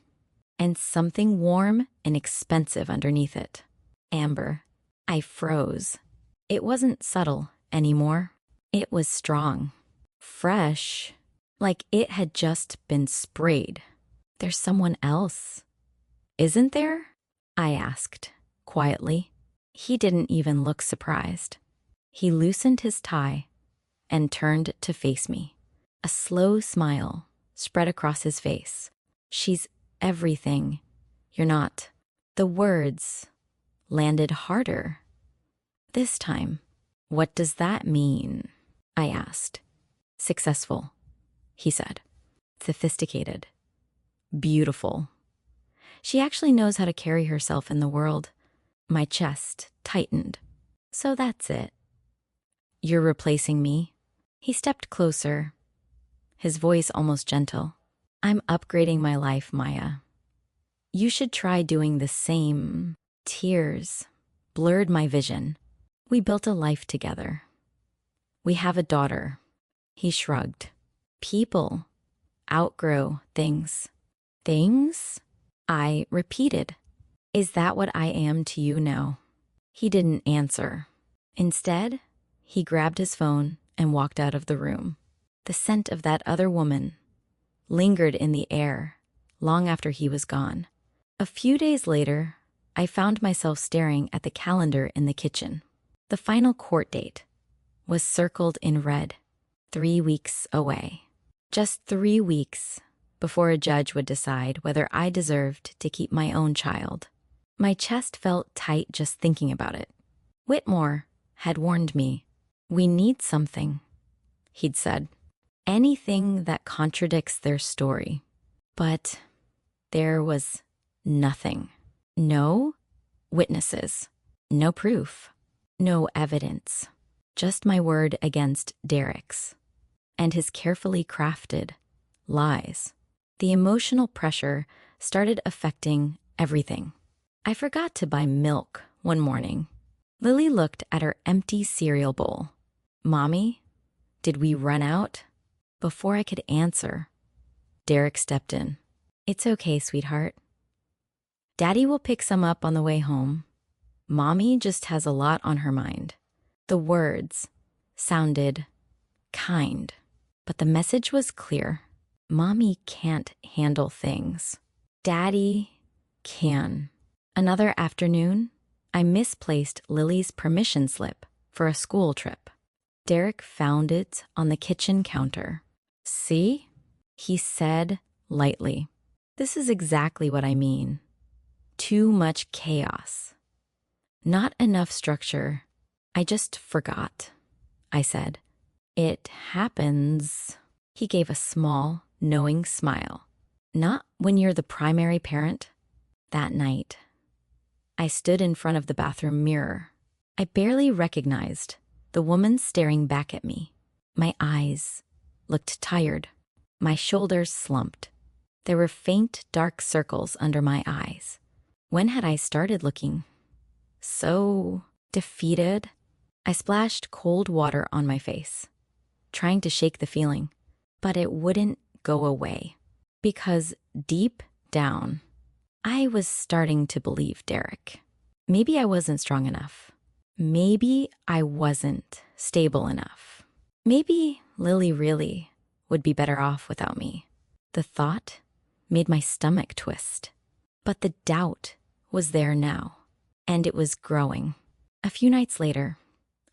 and something warm and expensive underneath it. Amber. I froze. It wasn't subtle anymore. It was strong. Fresh. Like it had just been sprayed. "There's someone else, isn't there?" I asked, quietly. He didn't even look surprised. He loosened his tie and turned to face me. A slow smile spread across his face. "She's everything you're not." The words landed harder this time. "What does that mean?" I asked. "Successful," he said. "Sophisticated. Beautiful. She actually knows how to carry herself in the world." My chest tightened. "So that's it. You're replacing me?" He stepped closer, his voice almost gentle. "I'm upgrading my life, Maya. You should try doing the same." Tears blurred my vision. "We built a life together. We have a daughter." He shrugged. "People outgrow things." "Things?" I repeated. "Is that what I am to you now?" He didn't answer. Instead, he grabbed his phone and walked out of the room. The scent of that other woman lingered in the air long after he was gone. A few days later, I found myself staring at the calendar in the kitchen. The final court date was circled in red. 3 weeks away. Just 3 weeks before a judge would decide whether I deserved to keep my own child. My chest felt tight just thinking about it. Whitmore had warned me, "We need something," he'd said. "Anything that contradicts their story." But there was nothing. No witnesses. No proof. No evidence. Just my word against Derek's and his carefully crafted lies. The emotional pressure started affecting everything. I forgot to buy milk one morning. Lily looked at her empty cereal bowl. "Mommy, did we run out?" Before I could answer, Derek stepped in. "It's okay, sweetheart. Daddy will pick some up on the way home. Mommy just has a lot on her mind." The words sounded kind, but the message was clear. Mommy can't handle things. Daddy can. Another afternoon, I misplaced Lily's permission slip for a school trip. Derek found it on the kitchen counter. "See?" he said lightly. "This is exactly what I mean. Too much chaos. Not enough structure. I just forgot," I said. "It happens." He gave a small, knowing smile. "Not when you're the primary parent." That night, I stood in front of the bathroom mirror. I barely recognized the woman staring back at me. My eyes looked tired. My shoulders slumped. There were faint, dark circles under my eyes. When had I started looking so defeated? I splashed cold water on my face, trying to shake the feeling, but it wouldn't go away. Because deep down, I was starting to believe Derek. Maybe I wasn't strong enough. Maybe I wasn't stable enough. Maybe Lily really would be better off without me. The thought made my stomach twist. But the doubt was there now, and it was growing. A few nights later,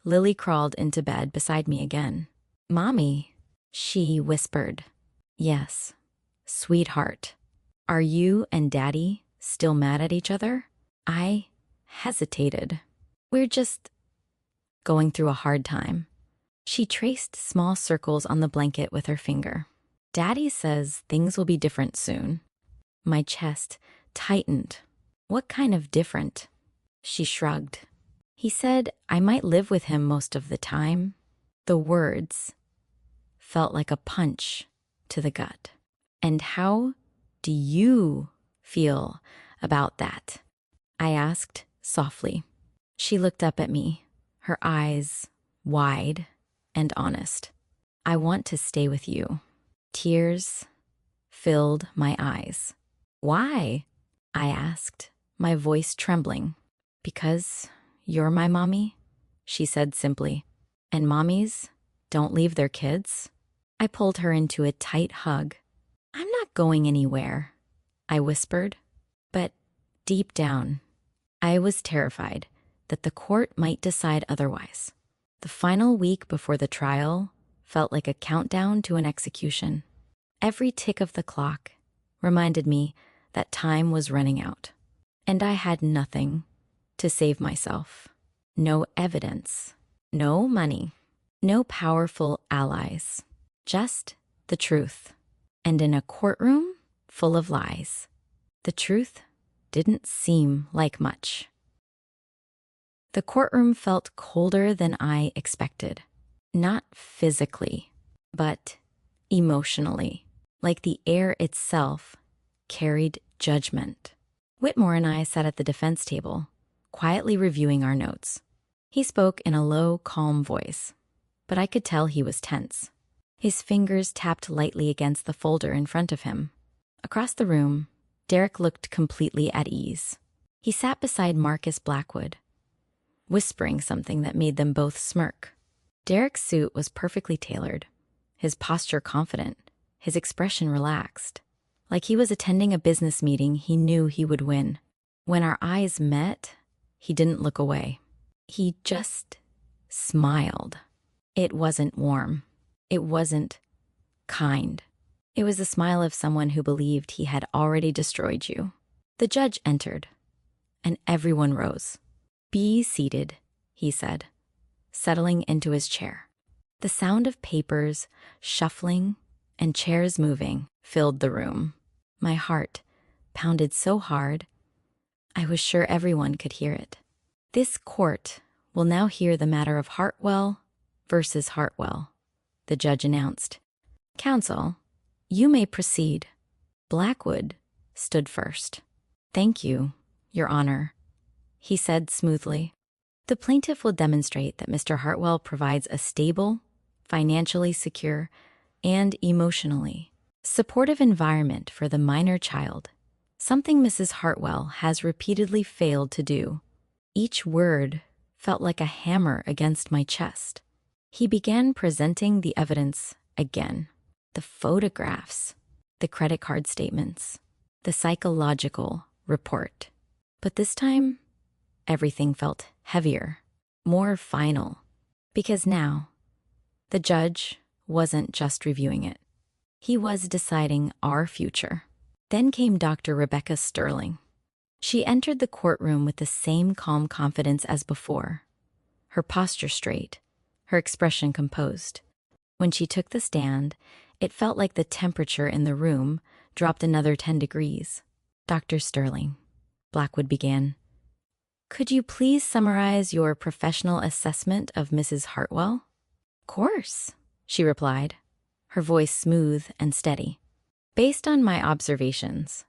Lily crawled into bed beside me again. "Mommy," she whispered. "Yes, sweetheart. Are you and Daddy still mad at each other?" I hesitated. "We're just going through a hard time." She traced small circles on the blanket with her finger. "Daddy says things will be different soon." My chest tightened. "What kind of different?" She shrugged. "He said I might live with him most of the time." The words felt like a punch to the gut. "And how do you feel about that?" I asked softly. She looked up at me, her eyes wide and honest. "I want to stay with you." Tears filled my eyes. "Why?" I asked, my voice trembling. "Because you're my mommy," she said simply. "And mommies don't leave their kids." I pulled her into a tight hug. "I'm not going anywhere," I whispered. But deep down, I was terrified that the court might decide otherwise. The final week before the trial felt like a countdown to an execution. Every tick of the clock reminded me that time was running out, and I had nothing to save myself. No evidence, no money, no powerful allies, just the truth. And in a courtroom full of lies, the truth didn't seem like much. The courtroom felt colder than I expected. Not physically, but emotionally, like the air itself carried judgment. Whitmore and I sat at the defense table, quietly reviewing our notes. He spoke in a low, calm voice, but I could tell he was tense. His fingers tapped lightly against the folder in front of him. Across the room, Derek looked completely at ease. He sat beside Marcus Blackwood, whispering something that made them both smirk. Derek's suit was perfectly tailored, his posture confident, his expression relaxed. Like he was attending a business meeting he knew he would win. When our eyes met, he didn't look away. He just smiled. It wasn't warm. It wasn't kind. It was the smile of someone who believed he had already destroyed you. The judge entered, and everyone rose. "Be seated," he said, settling into his chair. The sound of papers shuffling and chairs moving filled the room. My heart pounded so hard, I was sure everyone could hear it. "This court will now hear the matter of Hartwell versus Hartwell," the judge announced. "Counsel, you may proceed." Blackwood stood first. "Thank you, Your Honor," he said smoothly. "The plaintiff will demonstrate that Mr. Hartwell provides a stable, financially secure, and emotionally supportive environment for the minor child, something Mrs. Hartwell has repeatedly failed to do." Each word felt like a hammer against my chest. He began presenting the evidence again. The photographs, the credit card statements, the psychological report. But this time, everything felt heavier, more final, because now the judge wasn't just reviewing it. He was deciding our future. Then came Dr. Rebecca Sterling. She entered the courtroom with the same calm confidence as before, her posture straight, her expression composed. When she took the stand, it felt like the temperature in the room dropped another 10 degrees. "Dr. Sterling," Blackwood began, "could you please summarize your professional assessment of Mrs. Hartwell?" "Of course," she replied, her voice smooth and steady. "Based on my observations,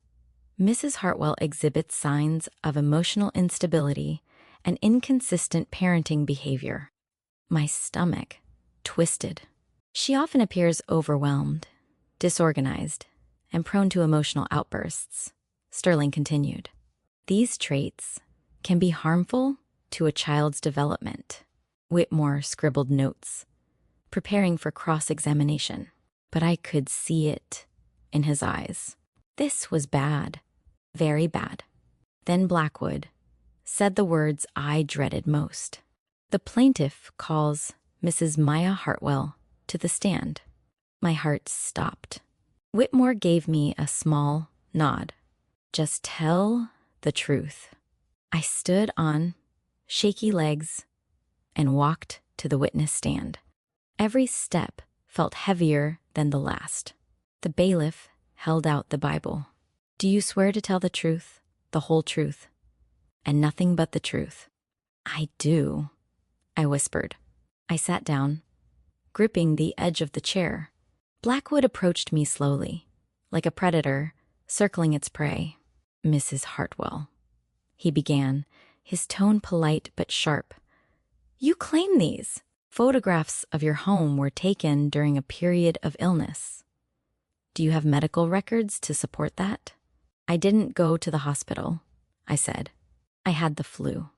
Mrs. Hartwell exhibits signs of emotional instability and inconsistent parenting behavior." My stomach twisted. "She often appears overwhelmed, disorganized, and prone to emotional outbursts," Sterling continued. "These traits can be harmful to a child's development." Whitmore scribbled notes, preparing for cross-examination, but I could see it in his eyes. This was bad, very bad. Then Blackwood said the words I dreaded most. "The plaintiff calls Mrs. Maya Hartwell to the stand." My heart stopped. Whitmore gave me a small nod. "Just tell the truth." I stood on shaky legs and walked to the witness stand. Every step felt heavier than the last. The bailiff held out the Bible. "Do you swear to tell the truth, the whole truth, and nothing but the truth?" "I do," I whispered. I sat down, gripping the edge of the chair. Blackwood approached me slowly, like a predator circling its prey. "Mrs. Hartwell," he began, his tone polite but sharp. "You claim these photographs of your home were taken during a period of illness. Do you have medical records to support that?" "I didn't go to the hospital," I said. "I had the flu.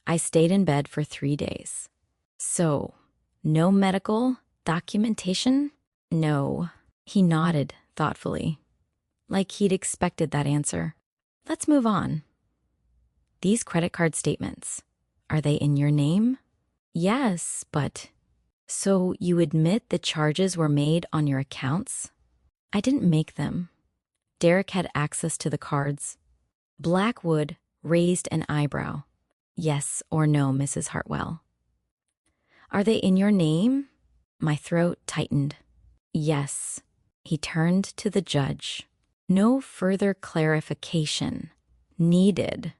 I stayed in bed for 3 days." "So, no medical documentation?" "No." He nodded thoughtfully, like he'd expected that answer. "Let's move on. These credit card statements, are they in your name?" "Yes, but..." "So you admit the charges were made on your accounts?" "I didn't make them. Derek had access to the cards." Blackwood raised an eyebrow. "Yes or no, Mrs. Hartwell?" "Are they in your name?" My throat tightened. "Yes." He turned to the judge. No further clarification needed.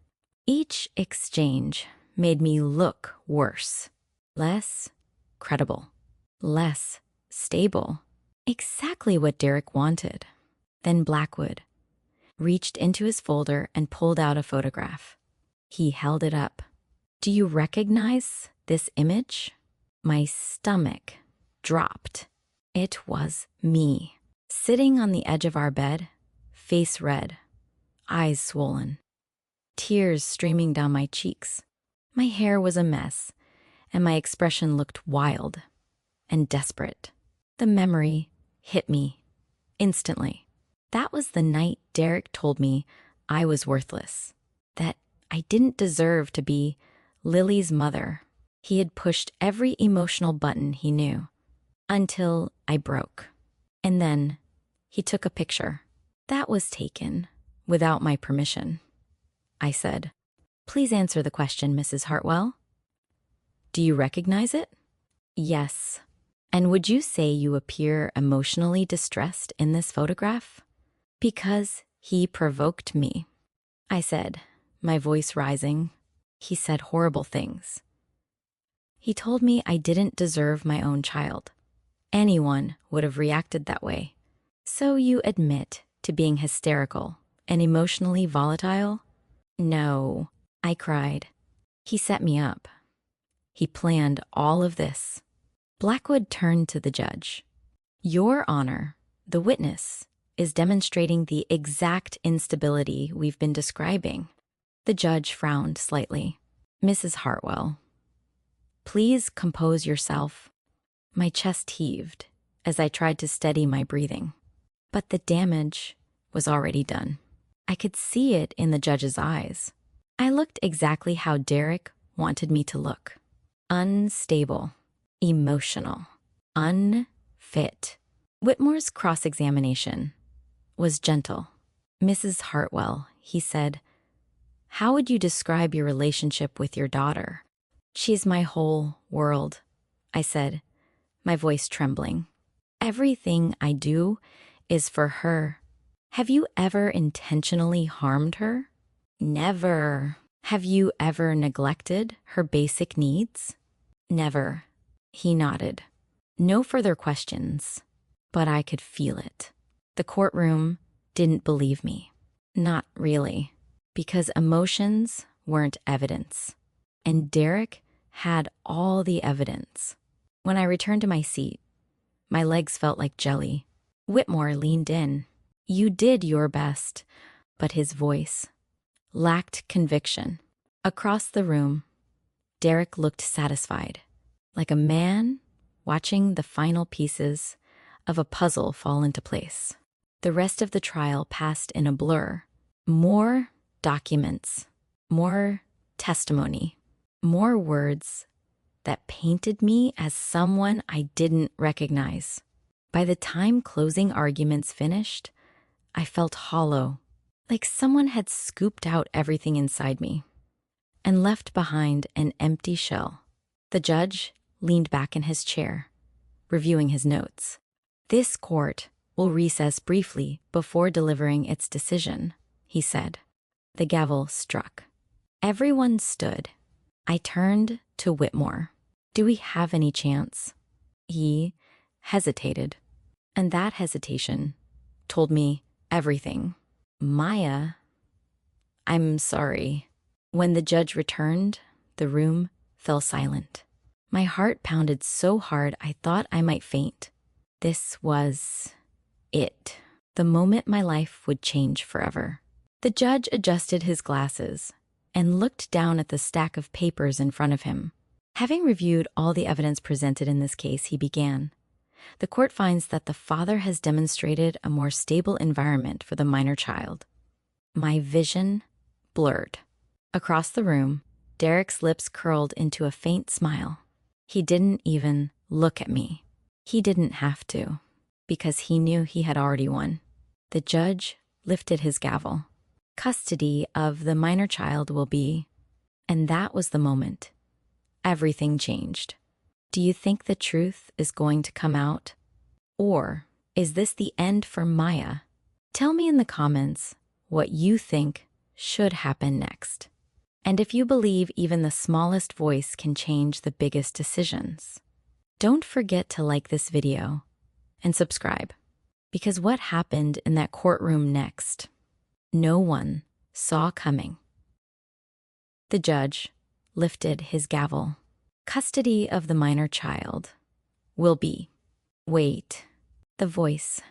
Each exchange made me look worse, less credible, less stable. Exactly what Derek wanted. Then Blackwood reached into his folder and pulled out a photograph. He held it up. "Do you recognize this image?" My stomach dropped. It was me, sitting on the edge of our bed, face red, eyes swollen, tears streaming down my cheeks. My hair was a mess, and my expression looked wild and desperate. The memory hit me instantly. That was the night Derek told me I was worthless, that I didn't deserve to be Lily's mother. He had pushed every emotional button he knew, until I broke. And then He took a picture. That was taken without my permission. I said, "Please answer the question, Mrs. Hartwell. Do you recognize it?" "Yes." "And would you say you appear emotionally distressed in this photograph?" "Because he provoked me," I said, my voice rising. "He said horrible things. He told me I didn't deserve my own child. Anyone would have reacted that way. So you admit to being hysterical and emotionally volatile?" "No," I cried. "He set me up. He planned all of this." Blackwood turned to the judge. "Your Honor, the witness is demonstrating the exact instability we've been describing." The judge frowned slightly. "Mrs. Hartwell, please compose yourself." My chest heaved as I tried to steady my breathing. But the damage was already done. I could see it in the judge's eyes. I looked exactly how Derek wanted me to look. Unstable, emotional, unfit. Whitmore's cross-examination was gentle. "Mrs. Hartwell," he said, "how would you describe your relationship with your daughter?" "She's my whole world," I said, my voice trembling. "Everything I do is for her." "Have you ever intentionally harmed her?" "Never." "Have you ever neglected her basic needs?" "Never." He nodded. No further questions, but I could feel it. The courtroom didn't believe me. Not really, because emotions weren't evidence, and Derek had all the evidence. When I returned to my seat, my legs felt like jelly. Whitmore leaned in. "You did your best," but his voice lacked conviction. Across the room, Derek looked satisfied, like a man watching the final pieces of a puzzle fall into place. The rest of the trial passed in a blur. More documents, more testimony, more words that painted me as someone I didn't recognize. By the time closing arguments finished, I felt hollow, like someone had scooped out everything inside me and left behind an empty shell. The judge leaned back in his chair, reviewing his notes. "This court will recess briefly before delivering its decision," he said. The gavel struck. Everyone stood. I turned to Whitmore. "Do we have any chance?" He hesitated, and that hesitation told me everything. "Maya, I'm sorry." When the judge returned, the room fell silent. My heart pounded so hard I thought I might faint. This was it. The moment my life would change forever. The judge adjusted his glasses and looked down at the stack of papers in front of him. Having reviewed all the evidence presented in this case, he began. "The court finds that the father has demonstrated a more stable environment for the minor child." My vision blurred. Across the room, Derek's lips curled into a faint smile. He didn't even look at me. He didn't have to, because he knew he had already won. The judge lifted his gavel. "Custody of the minor child will be..." And that was the moment. Everything changed. Do you think the truth is going to come out? Or is this the end for Maya? Tell me in the comments what you think should happen next. And if you believe even the smallest voice can change the biggest decisions. Don't forget to like this video and subscribe, because what happened in that courtroom next, no one saw coming. The judge lifted his gavel. "Custody of the minor child will be..." Wait. The voice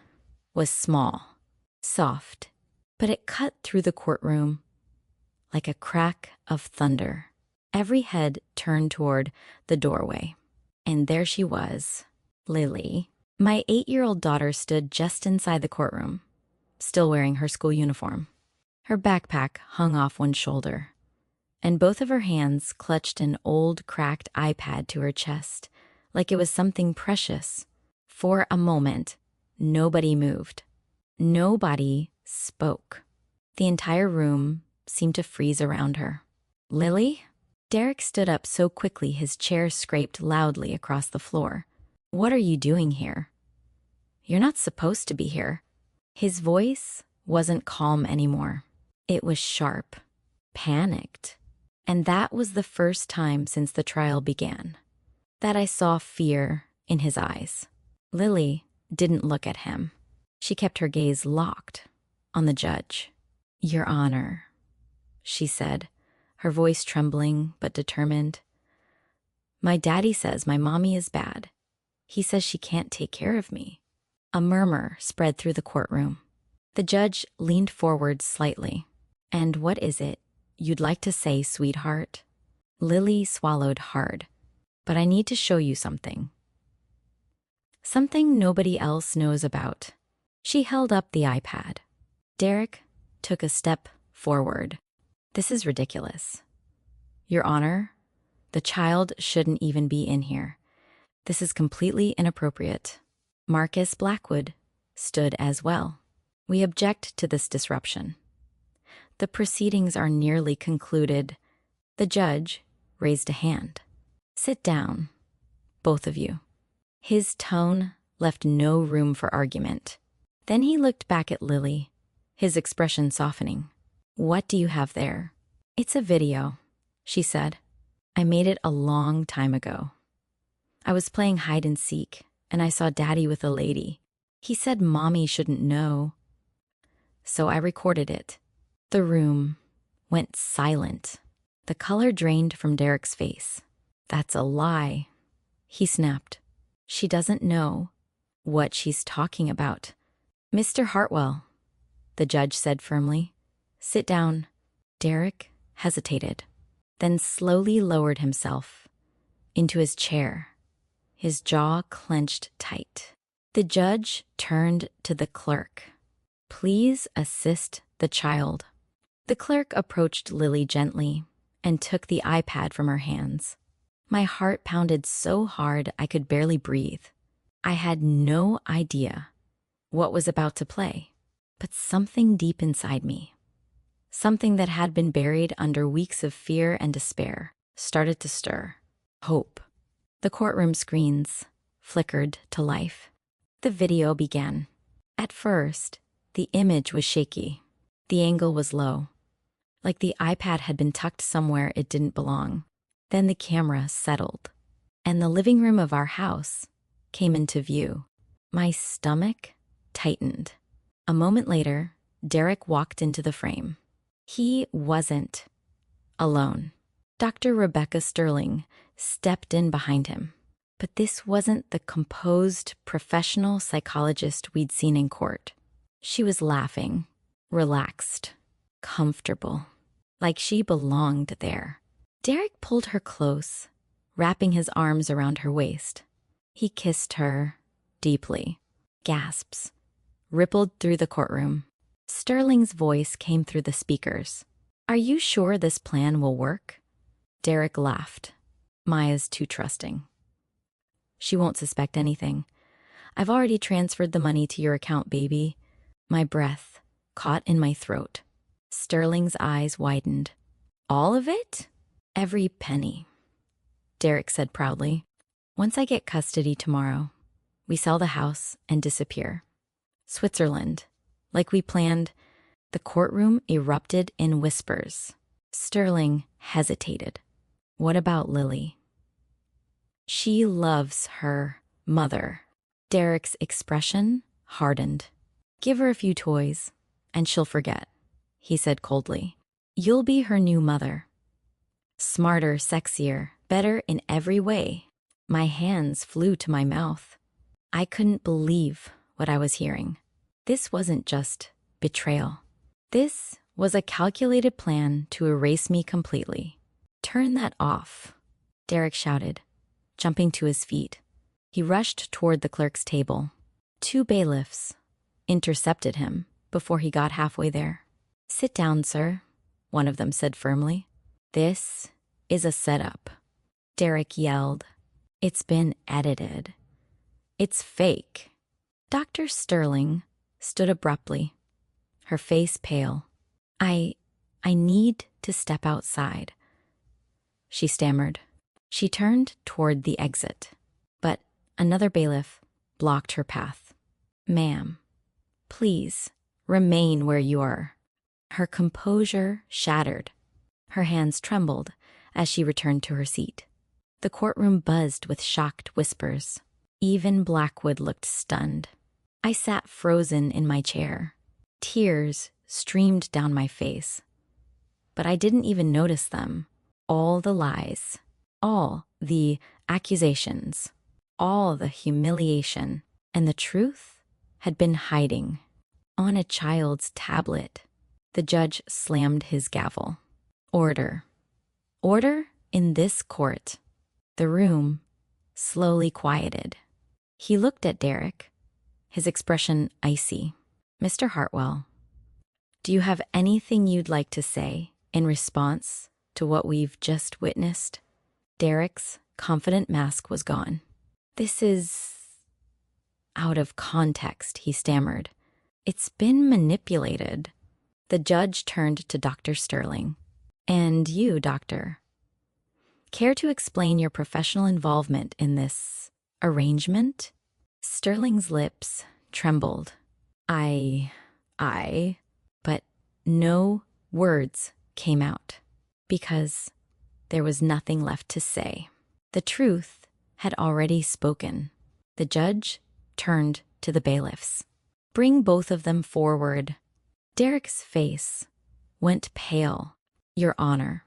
was small, soft, but it cut through the courtroom like a crack of thunder. Every head turned toward the doorway, and there she was, Lily. My 8-year-old daughter stood just inside the courtroom, still wearing her school uniform. Her backpack hung off one shoulder, and both of her hands clutched an old, cracked iPad to her chest, like it was something precious. For a moment, nobody moved. Nobody spoke. The entire room seemed to freeze around her. Lily? Derek stood up so quickly his chair scraped loudly across the floor. What are you doing here? You're not supposed to be here. His voice wasn't calm anymore. It was sharp, panicked. And that was the first time since the trial began that I saw fear in his eyes. Lily didn't look at him. She kept her gaze locked on the judge. Your Honor, she said, her voice trembling but determined. My daddy says my mommy is bad. He says she can't take care of me. A murmur spread through the courtroom. The judge leaned forward slightly. And what is it you'd like to say, sweetheart? Lily swallowed hard. But I need to show you something. Something nobody else knows about. She held up the iPad. Derek took a step forward. This is ridiculous. Your Honor, the child shouldn't even be in here. This is completely inappropriate. Marcus Blackwood stood as well. We object to this disruption. The proceedings are nearly concluded. The judge raised a hand. Sit down, both of you. His tone left no room for argument. Then he looked back at Lily, his expression softening. What do you have there? It's a video, she said. I made it a long time ago. I was playing hide and seek, and I saw Daddy with a lady. He said Mommy shouldn't know. So I recorded it. The room went silent. The color drained from Derek's face. That's a lie, he snapped. She doesn't know what she's talking about. Mr. Hartwell, the judge said firmly. Sit down. Derek hesitated, then slowly lowered himself into his chair, his jaw clenched tight. The judge turned to the clerk. Please assist the child. The clerk approached Lily gently and took the iPad from her hands. My heart pounded so hard I could barely breathe. I had no idea what was about to play, but something deep inside me, something that had been buried under weeks of fear and despair, started to stir. Hope. The courtroom screens flickered to life. The video began. At first, the image was shaky. The angle was low, like the iPad had been tucked somewhere it didn't belong. Then the camera settled, and the living room of our house came into view. My stomach tightened. A moment later, Derek walked into the frame. He wasn't alone. Dr. Rebecca Sterling stepped in behind him. But this wasn't the composed, professional psychologist we'd seen in court. She was laughing, relaxed, comfortable, like she belonged there. Derek pulled her close, wrapping his arms around her waist. He kissed her deeply. Gasps rippled through the courtroom. Sterling's voice came through the speakers. Are you sure this plan will work? Derek laughed. Maya's too trusting. She won't suspect anything. I've already transferred the money to your account, baby. My breath caught in my throat. Sterling's eyes widened. All of it? Every penny, Derek said proudly. Once I get custody tomorrow, we sell the house and disappear. Switzerland, like we planned. The courtroom erupted in whispers. Sterling hesitated. What about Lily? She loves her mother. Derek's expression hardened. Give her a few toys, and she'll forget, he said coldly. You'll be her new mother. Smarter, sexier, better in every way. My hands flew to my mouth. I couldn't believe what I was hearing. This wasn't just betrayal. This was a calculated plan to erase me completely. Turn that off, Derek shouted, jumping to his feet. He rushed toward the clerk's table. 2 bailiffs intercepted him before he got halfway there. Sit down, sir, one of them said firmly. This is a setup, Derek yelled. It's been edited. It's fake. Dr. Sterling stood abruptly, her face pale. I need to step outside," she stammered. She turned toward the exit, but another bailiff blocked her path. "Ma'am, please remain where you are." Her composure shattered. Her hands trembled as she returned to her seat. The courtroom buzzed with shocked whispers. Even Blackwood looked stunned. I sat frozen in my chair. Tears streamed down my face. But I didn't even notice them. All the lies, all the accusations, all the humiliation, and the truth had been hiding on a child's tablet. The judge slammed his gavel. "Order. Order in this court." The room slowly quieted. He looked at Derek, his expression icy. "Mr. Hartwell, do you have anything you'd like to say in response to what we've just witnessed?" Derek's confident mask was gone. "This is out of context," he stammered. "It's been manipulated." The judge turned to Dr. Sterling. "And you, doctor, care to explain your professional involvement in this arrangement?" Sterling's lips trembled. I, but no words came out because there was nothing left to say. The truth had already spoken. The judge turned to the bailiffs. "Bring both of them forward." Derek's face went pale. "Your Honor,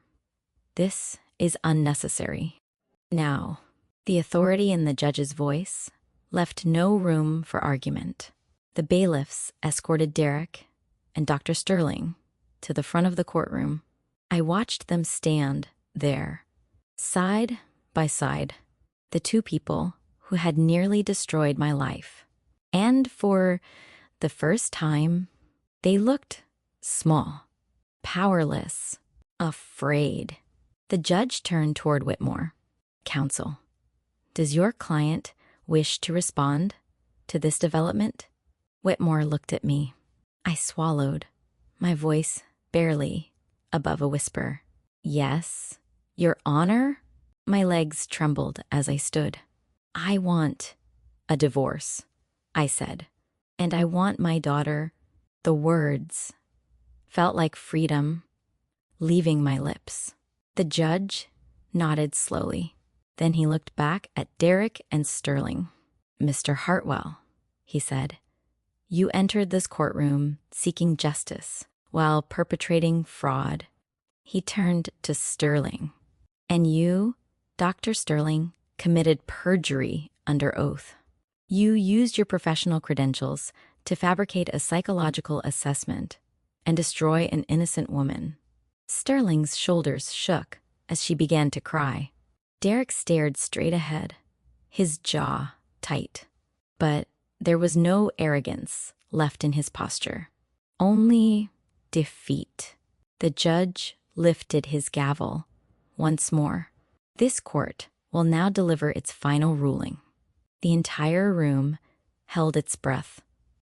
this is unnecessary." Now, the authority in the judge's voice left no room for argument. The bailiffs escorted Derek and Dr. Sterling to the front of the courtroom. I watched them stand there, side by side, the two people who had nearly destroyed my life. And for the first time, they looked small, powerless, afraid. The judge turned toward Whitmore. "Counsel, does your client wish to respond to this development?" Whitmore looked at me. I swallowed, my voice barely above a whisper. "Yes, Your Honor?" My legs trembled as I stood. "I want a divorce," I said, "and I want my daughter." The words felt like freedom leaving my lips. The judge nodded slowly. Then he looked back at Derek and Sterling. "Mr. Hartwell," he said, "you entered this courtroom seeking justice while perpetrating fraud." He turned to Sterling. "And you, Dr. Sterling, committed perjury under oath. You used your professional credentials to fabricate a psychological assessment and destroy an innocent woman." Sterling's shoulders shook as she began to cry. Derek stared straight ahead, his jaw tight. But there was no arrogance left in his posture, only defeat. The judge lifted his gavel once more. "This court will now deliver its final ruling." The entire room held its breath,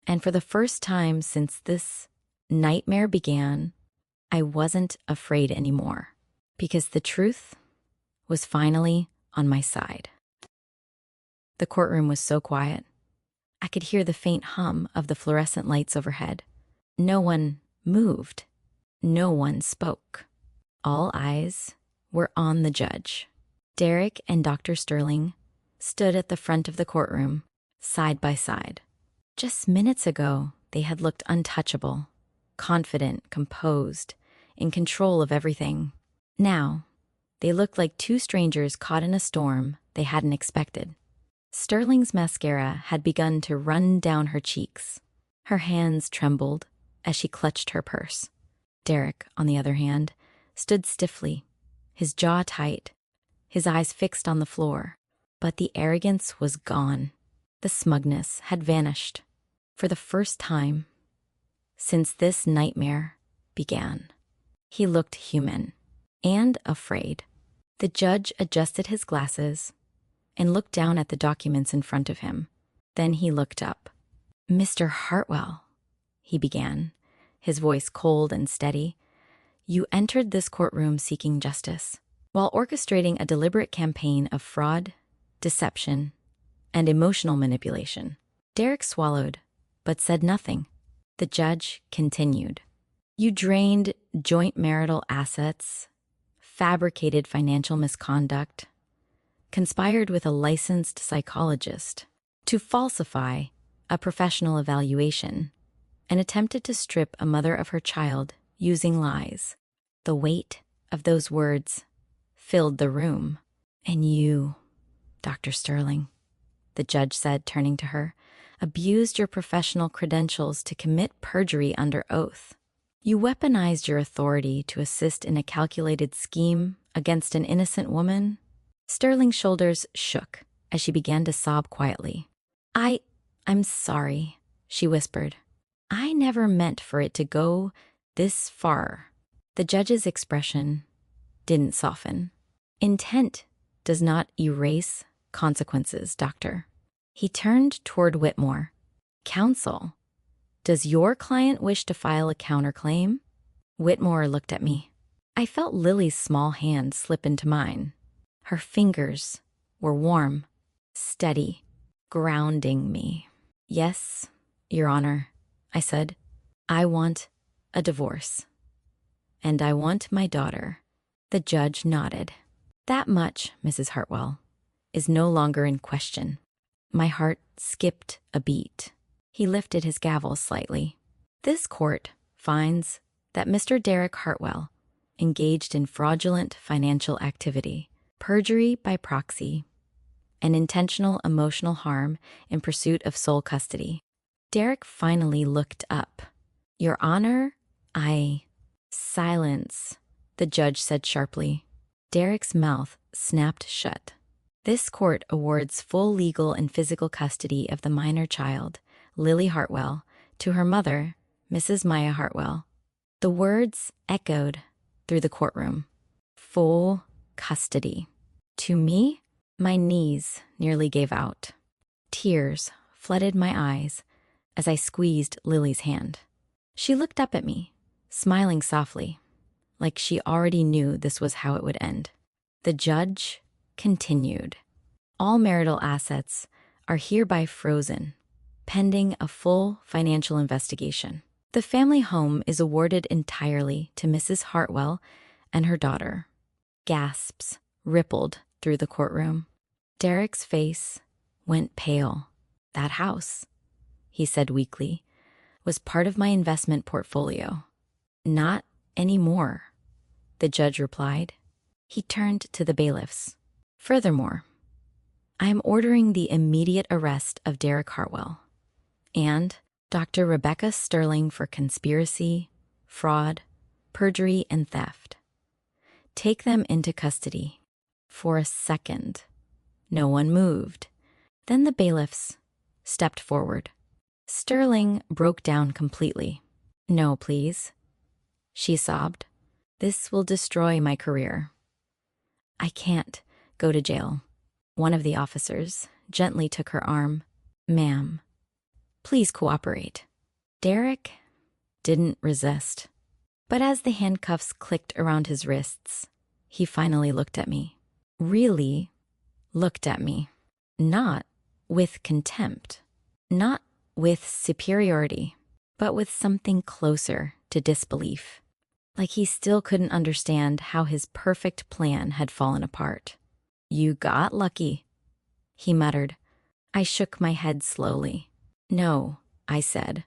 and for the first time since this nightmare began, I wasn't afraid anymore, because the truth was finally on my side. The courtroom was so quiet. I could hear the faint hum of the fluorescent lights overhead. No one moved. No one spoke. All eyes were on the judge. Derek and Dr. Sterling stood at the front of the courtroom, side by side. Just minutes ago, they had looked untouchable, confident, composed, in control of everything. Now, they looked like two strangers caught in a storm they hadn't expected. Sterling's mascara had begun to run down her cheeks. Her hands trembled as she clutched her purse. Derek, on the other hand, stood stiffly, his jaw tight, his eyes fixed on the floor. But the arrogance was gone. The smugness had vanished. For the first time since this nightmare began, he looked human and afraid. The judge adjusted his glasses and looked down at the documents in front of him. Then he looked up. "Mr. Hartwell," he began, his voice cold and steady, you entered this courtroom seeking justice, while orchestrating a deliberate campaign of fraud, deception, and emotional manipulation. Derek swallowed, but said nothing. The judge continued. You drained joint marital assets, fabricated financial misconduct, conspired with a licensed psychologist to falsify a professional evaluation, and attempted to strip a mother of her child using lies. The weight of those words filled the room. And you, Dr. Sterling, the judge said, turning to her, abused your professional credentials to commit perjury under oath. You weaponized your authority to assist in a calculated scheme against an innocent woman. Sterling's shoulders shook as she began to sob quietly. I'm sorry, she whispered. I never meant for it to go this far. The judge's expression didn't soften. Intent does not erase consequences, Doctor. He turned toward Whitmore. Counsel, does your client wish to file a counterclaim? Whitmore looked at me. I felt Lily's small hand slip into mine. Her fingers were warm, steady, grounding me. Yes, Your Honor, I said. I want a divorce. And I want my daughter. The judge nodded. That much, Mrs. Hartwell, is no longer in question. My heart skipped a beat. He lifted his gavel slightly. This court finds that Mr. Derek Hartwell engaged in fraudulent financial activity, perjury by proxy, and intentional emotional harm in pursuit of sole custody. Derek finally looked up. Your Honor, Silence, the judge said sharply. Derek's mouth snapped shut. This court awards full legal and physical custody of the minor child, Lily Hartwell, to her mother, Mrs. Maya Hartwell. The words echoed through the courtroom. Full custody. To me, my knees nearly gave out. Tears flooded my eyes as I squeezed Lily's hand. She looked up at me, smiling softly, like she already knew this was how it would end. The judge continued. All marital assets are hereby frozen, pending a full financial investigation. The family home is awarded entirely to Mrs. Hartwell and her daughter. Gasps rippled through the courtroom. Derek's face went pale. That house, he said weakly, was part of my investment portfolio. Not anymore, the judge replied. He turned to the bailiffs. Furthermore, I am ordering the immediate arrest of Derek Hartwell and Dr. Rebecca Sterling for conspiracy, fraud, perjury, and theft. Take them into custody. For a second, no one moved. Then the bailiffs stepped forward. Sterling broke down completely. No, please, she sobbed. This will destroy my career. I can't go to jail. One of the officers gently took her arm. Ma'am, please cooperate. Derek didn't resist. But as the handcuffs clicked around his wrists, he finally looked at me. Really looked at me. Not with contempt. Not with superiority. But with something closer to disbelief. Like he still couldn't understand how his perfect plan had fallen apart. You got lucky, he muttered. I shook my head slowly. No, I said.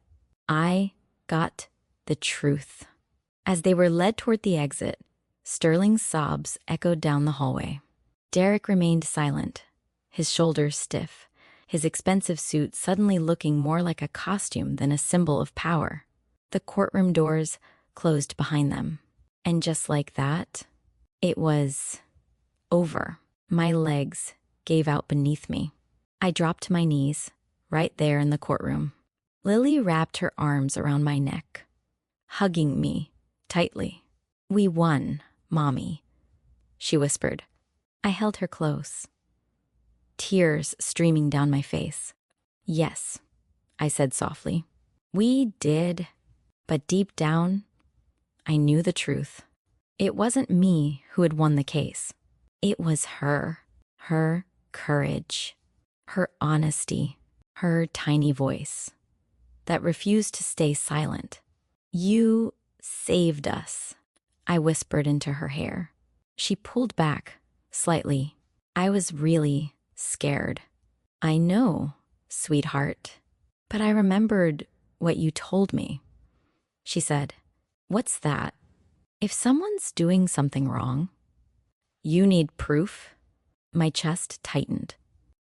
I got the truth. As they were led toward the exit, Sterling's sobs echoed down the hallway. Derek remained silent, his shoulders stiff, his expensive suit suddenly looking more like a costume than a symbol of power. The courtroom doors closed behind them. And just like that, it was over. My legs gave out beneath me. I dropped to my knees, right there in the courtroom. Lily wrapped her arms around my neck, hugging me tightly. We won, Mommy, she whispered. I held her close, tears streaming down my face. Yes, I said softly. We did, but deep down, I knew the truth. It wasn't me who had won the case. It was her courage, her honesty, her tiny voice that refused to stay silent. You saved us, I whispered into her hair. She pulled back slightly. I was really scared. I know, sweetheart, but I remembered what you told me. She said, "What's that? If someone's doing something wrong, you need proof?" My chest tightened.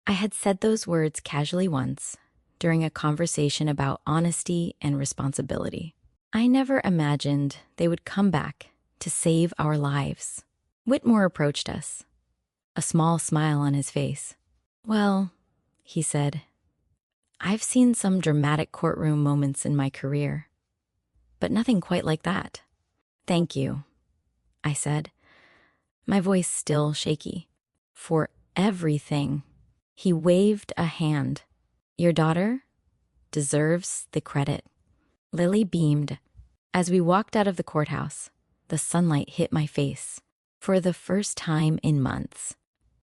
I had said those words casually once during a conversation about honesty and responsibility. I never imagined they would come back to save our lives. Whitmore approached us, a small smile on his face. "Well," he said, "I've seen some dramatic courtroom moments in my career, but nothing quite like that." "Thank you," I said, my voice still shaky, "for everything." He waved a hand. "Your daughter deserves the credit." Lily beamed. As we walked out of the courthouse, the sunlight hit my face for the first time in months.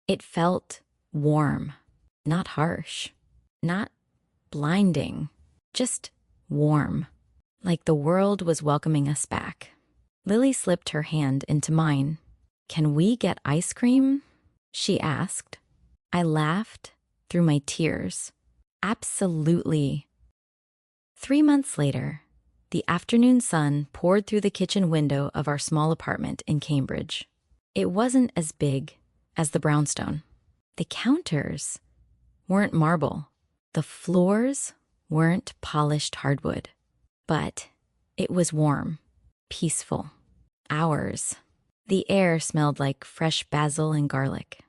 It felt warm, not harsh, not blinding, just warm, like the world was welcoming us back. Lily slipped her hand into mine. "Can we get ice cream?" she asked. I laughed through my tears. "Absolutely." 3 months later, the afternoon sun poured through the kitchen window of our small apartment in Cambridge. It wasn't as big as the brownstone. The counters weren't marble. The floors weren't polished hardwood. But it was warm, peaceful. Ours. The air smelled like fresh basil and garlic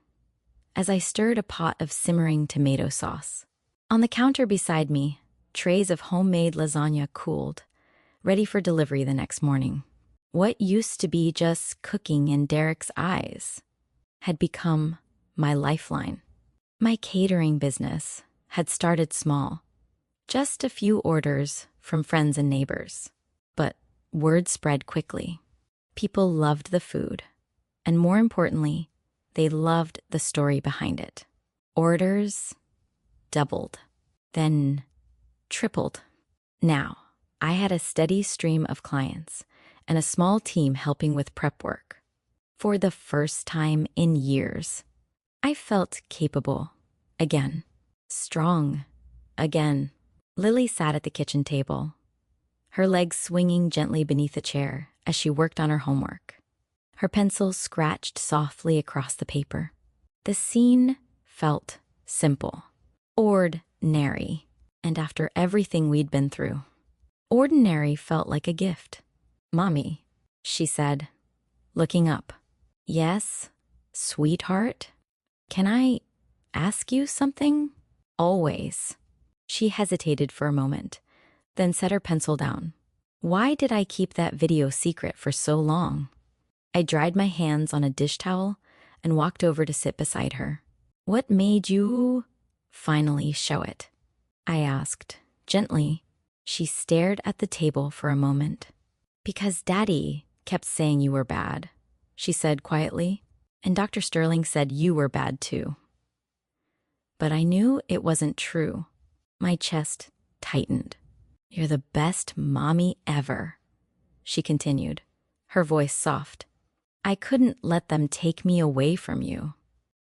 as I stirred a pot of simmering tomato sauce. On the counter beside me, trays of homemade lasagna cooled, ready for delivery the next morning. What used to be just cooking in Derek's eyes had become my lifeline. My catering business had started small, just a few orders from friends and neighbors. But word spread quickly. People loved the food, and more importantly, they loved the story behind it. Orders doubled, then tripled. Now, I had a steady stream of clients and a small team helping with prep work. For the first time in years, I felt capable again, strong again. Lily sat at the kitchen table, her legs swinging gently beneath a chair as she worked on her homework. Her pencil scratched softly across the paper. The scene felt simple, ordinary, and after everything we'd been through, ordinary felt like a gift. "Mommy," she said, looking up. "Yes, sweetheart? Can I ask you something?" "Always." She hesitated for a moment, then set her pencil down. "Why did I keep that video secret for so long?" I dried my hands on a dish towel and walked over to sit beside her. "What made you finally show it?" I asked, gently. She stared at the table for a moment. "Because Daddy kept saying you were bad," she said quietly, "and Dr. Sterling said you were bad too." But I knew it wasn't true. My chest tightened. "You're the best mommy ever," she continued, her voice soft. "I couldn't let them take me away from you."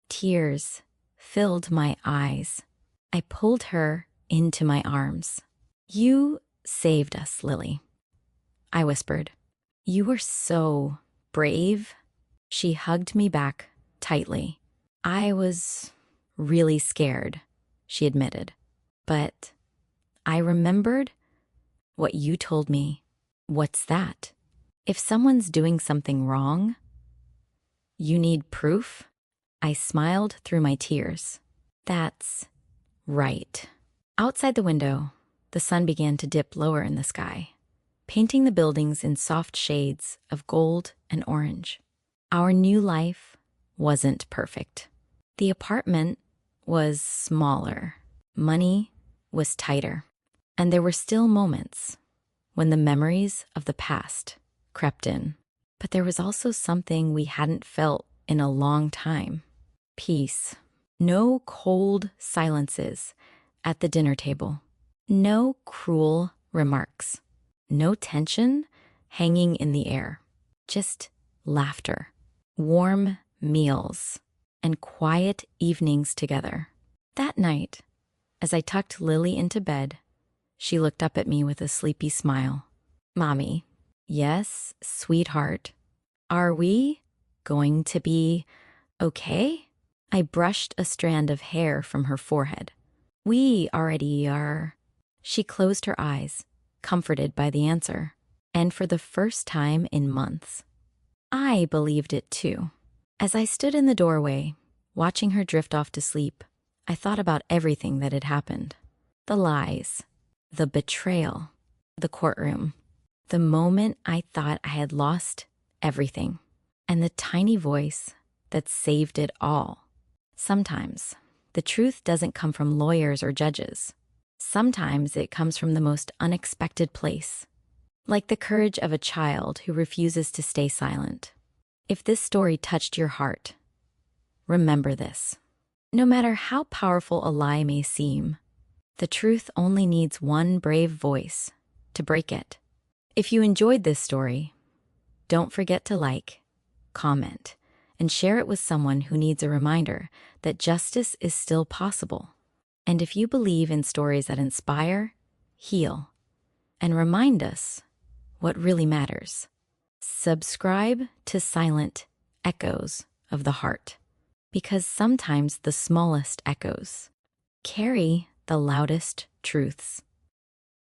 Tears filled my eyes. I pulled her into my arms. "You saved us, Lily," I whispered. "You were so brave." She hugged me back tightly. "I was really scared," she admitted. "But I remembered what you told me." "What's that?" "If someone's doing something wrong, you need proof?" I smiled through my tears. "That's right." Outside the window, the sun began to dip lower in the sky, painting the buildings in soft shades of gold and orange. Our new life wasn't perfect. The apartment was smaller. Money was tighter. And there were still moments when the memories of the past crept in. But there was also something we hadn't felt in a long time. Peace. No cold silences at the dinner table. No cruel remarks. No tension hanging in the air. Just laughter, warm meals, and quiet evenings together. That night, as I tucked Lily into bed, she looked up at me with a sleepy smile. "Mommy." "Yes, sweetheart. Are we going to be okay?" I brushed a strand of hair from her forehead. "We already are." She closed her eyes, comforted by the answer. And for the first time in months, I believed it too. As I stood in the doorway, watching her drift off to sleep, I thought about everything that had happened. The lies, the betrayal, the courtroom, the moment I thought I had lost everything, and the tiny voice that saved it all. Sometimes the truth doesn't come from lawyers or judges. Sometimes it comes from the most unexpected place, like the courage of a child who refuses to stay silent. If this story touched your heart, remember this. No matter how powerful a lie may seem, the truth only needs one brave voice to break it. If you enjoyed this story, don't forget to like, comment, and share it with someone who needs a reminder that justice is still possible. And if you believe in stories that inspire, heal, and remind us what really matters, subscribe to Silent Echoes of the Heart, because sometimes the smallest echoes carry the loudest truths.